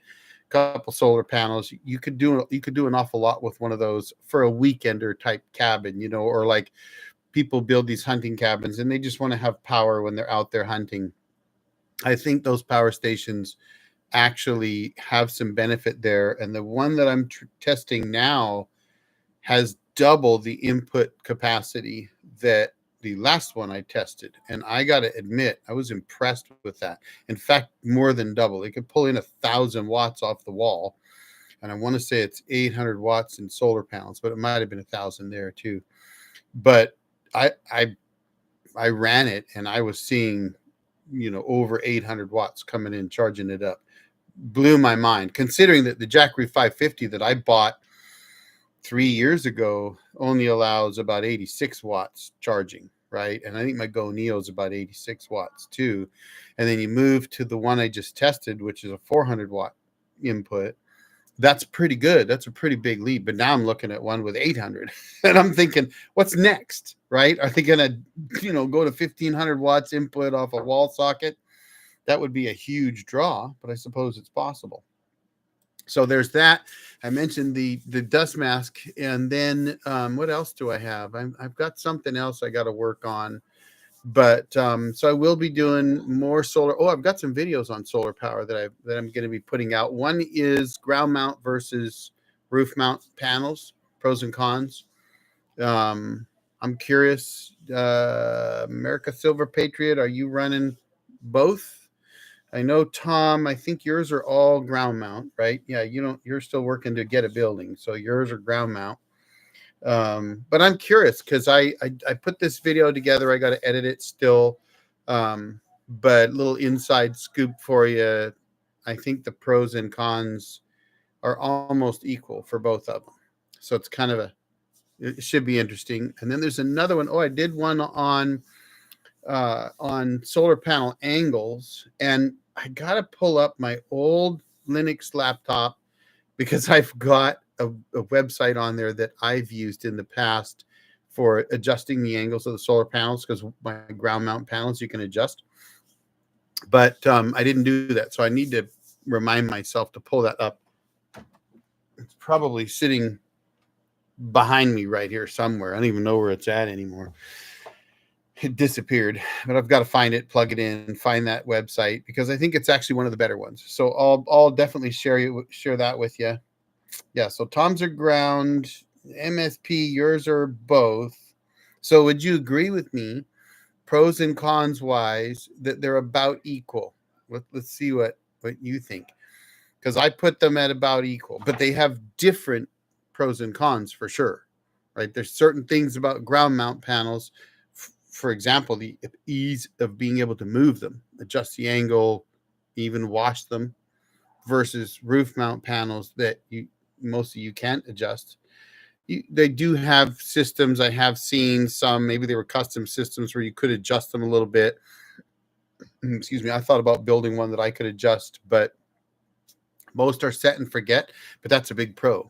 couple solar panels, you could do an awful lot with one of those for a weekender type cabin, or like people build these hunting cabins and they just want to have power when they're out there hunting. I think those power stations actually have some benefit there. And the one that I'm testing now has double the input capacity that the last one I tested. And I got to admit, I was impressed with that. In fact, more than double. It could pull in 1,000 watts off the wall. And I want to say it's 800 watts in solar panels, but it might have been 1,000 there too. But I ran it and I was seeing, over 800 watts coming in, charging it up. Blew my mind, considering that the Jackery 550 that I bought 3 years ago only allows about 86 watts charging, right? And I think my Go Neo is about 86 watts too. And then you move to the one I just tested, which is a 400 watt input. That's pretty good. That's a pretty big leap. But now I'm looking at one with 800 and I'm thinking, what's next, right? Are they going to, go to 1500 watts input off a wall socket? That would be a huge draw, but I suppose it's possible. So there's that. I mentioned the dust mask, and then what else do I have? I've got something else I got to work on, but so I will be doing more solar. Oh, I've got some videos on solar power that I'm going to be putting out. One is ground mount versus roof mount panels, pros and cons. I'm curious, America Silver Patriot, are you running both? I know, Tom, I think yours are all ground mount, right? Yeah, you're still working to get a building, so yours are ground mount. But I'm curious because I put this video together. I got to edit it still. But little inside scoop for you. I think the pros and cons are almost equal for both of them. So it's kind of it should be interesting. And then there's another one. Oh, I did one on solar panel angles, and I gotta pull up my old Linux laptop because I've got a website on there that I've used in the past for adjusting the angles of the solar panels, because my ground mount panels you can adjust, but I didn't do that, so I need to remind myself to pull that up. It's probably sitting behind me right here somewhere. I don't even know where it's at anymore. It disappeared, but I've got to find it, plug it in, find that website, because I think it's actually one of the better ones. So I'll definitely share that with you. Yeah. So Tom's are ground, MSP, yours are both. So would you agree with me, pros and cons wise, that they're about equal? Let's see what you think, because I put them at about equal, but they have different pros and cons for sure, right? There's certain things about ground mount panels. For example, the ease of being able to move them, adjust the angle, even wash them, versus roof mount panels that most of you can't adjust. They do have systems. I have seen some, maybe they were custom systems where you could adjust them a little bit. Excuse me. I thought about building one that I could adjust, but most are set and forget. But that's a big pro,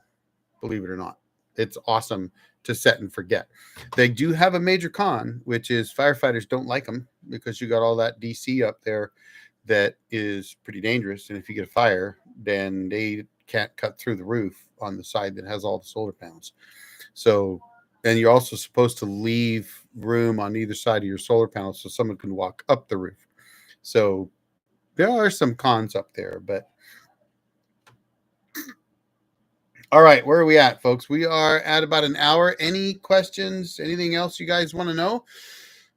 believe it or not. It's awesome to set and forget. They do have a major con, which is firefighters don't like them because you got all that DC up there that is pretty dangerous. And if you get a fire, then they can't cut through the roof on the side that has all the solar panels. So, and you're also supposed to leave room on either side of your solar panels so someone can walk up the roof. So there are some cons up there, but all right, where are we at, folks? We are at about an hour. Any questions? Anything else you guys want to know?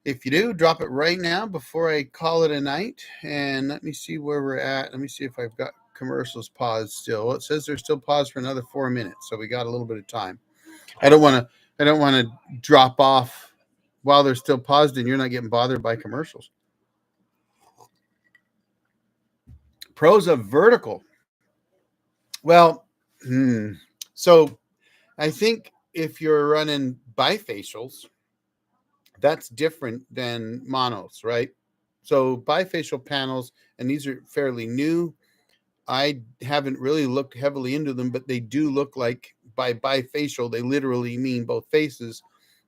If you do, drop it right now before I call it a night. And let me see where we're at. Let me see if I've got commercials paused still. Well, it says they're still paused for another 4 minutes, so we got a little bit of time. I don't want to drop off while they're still paused and you're not getting bothered by commercials. Pros of vertical. Well, so I think if you're running bifacials, that's different than monos, right? So bifacial panels, and these are fairly new. I haven't really looked heavily into them, but they do look like, by bifacial, they literally mean both faces.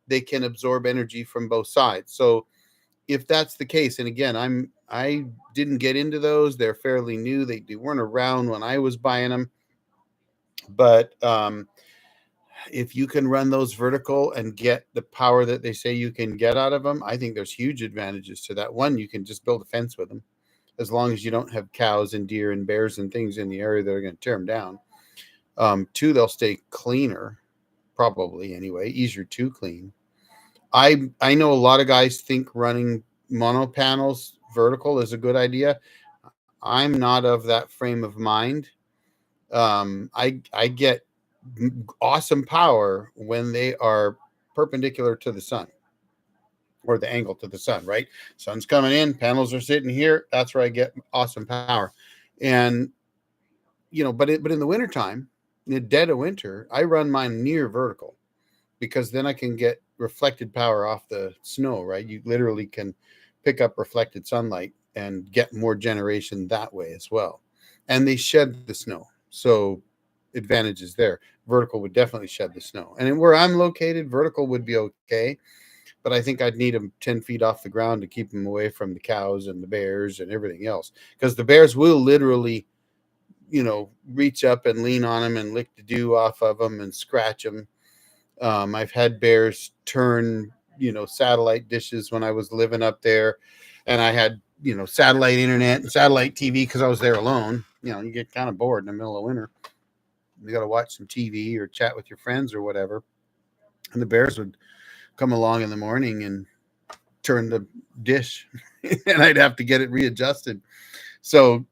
They can absorb energy from both sides. So if that's the case, and again, I didn't get into those. They're fairly new. They weren't around when I was buying them. But if you can run those vertical and get the power that they say you can get out of them, I think there's huge advantages to that. One, you can just build a fence with them, as long as you don't have cows and deer and bears and things in the area that are going to tear them down. Two, they'll stay cleaner, probably anyway, easier to clean. I know a lot of guys think running mono panels vertical is a good idea. I'm not of that frame of mind. I get awesome power when they are perpendicular to the sun, or the angle to the sun, right? Sun's coming in, panels are sitting here. That's where I get awesome power. And, but in the wintertime, in the dead of winter, I run mine near vertical, because then I can get reflected power off the snow, right? You literally can pick up reflected sunlight and get more generation that way as well. And they shed the snow. So advantages there. Vertical would definitely shed the snow. And where I'm located, vertical would be okay. But I think I'd need them 10 feet off the ground to keep them away from the cows and the bears and everything else. Because the bears will literally, reach up and lean on them and lick the dew off of them and scratch them. I've had bears turn, satellite dishes when I was living up there, and I had, satellite internet and satellite TV because I was there alone. You get kind of bored in the middle of winter. You got to watch some TV or chat with your friends or whatever. And the bears would come along in the morning and turn the dish, and I'd have to get it readjusted. So,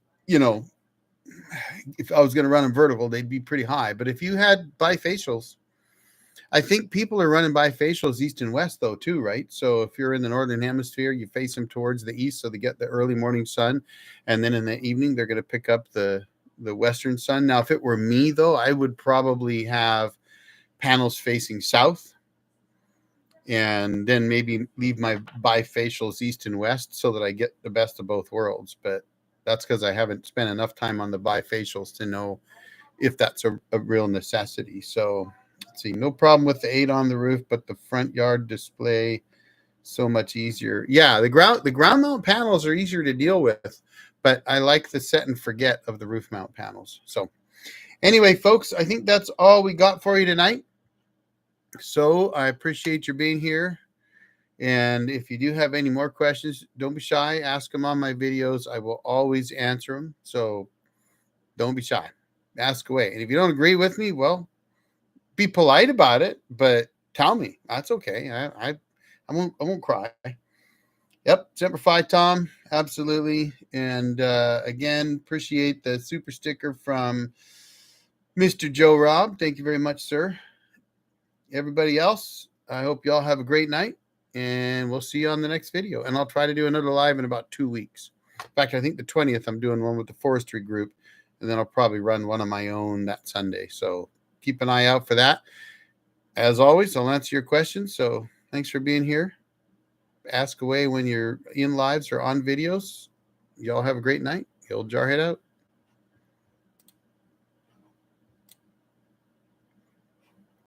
if I was going to run them vertical, they'd be pretty high. But if you had bifacials, I think people are running bifacials east and west though too, right? So if you're in the northern hemisphere, you face them towards the east, so they get the early morning sun, and then in the evening they're going to pick up the western sun. Now, if it were me though, I would probably have panels facing south, and then maybe leave my bifacials east and west so that I get the best of both worlds. But that's because I haven't spent enough time on the bifacials to know if that's a real necessity. So let's see, no problem with the 8 on the roof, but the front yard display so much easier. Yeah, the ground mount panels are easier to deal with, but I like the set and forget of the roof mount panels. So anyway, folks, I think that's all we got for you tonight. So I appreciate your being here. And if you do have any more questions, don't be shy. Ask them on my videos. I will always answer them. So don't be shy. Ask away. And if you don't agree with me, well, be polite about it, but tell me. That's okay. I won't cry. Yep, Semper Fi, Tom. Absolutely. And again, appreciate the super sticker from Mr. Joe Rob. Thank you very much, sir. Everybody else, I hope y'all have a great night, and we'll see you on the next video. And I'll try to do another live in about 2 weeks. In fact, I think the 20th, I'm doing one with the forestry group, and then I'll probably run one of my own that Sunday. So keep an eye out for that. As always, I'll answer your questions. So thanks for being here. Ask away when you're in lives or on videos. Y'all have a great night. Old Jarhead out.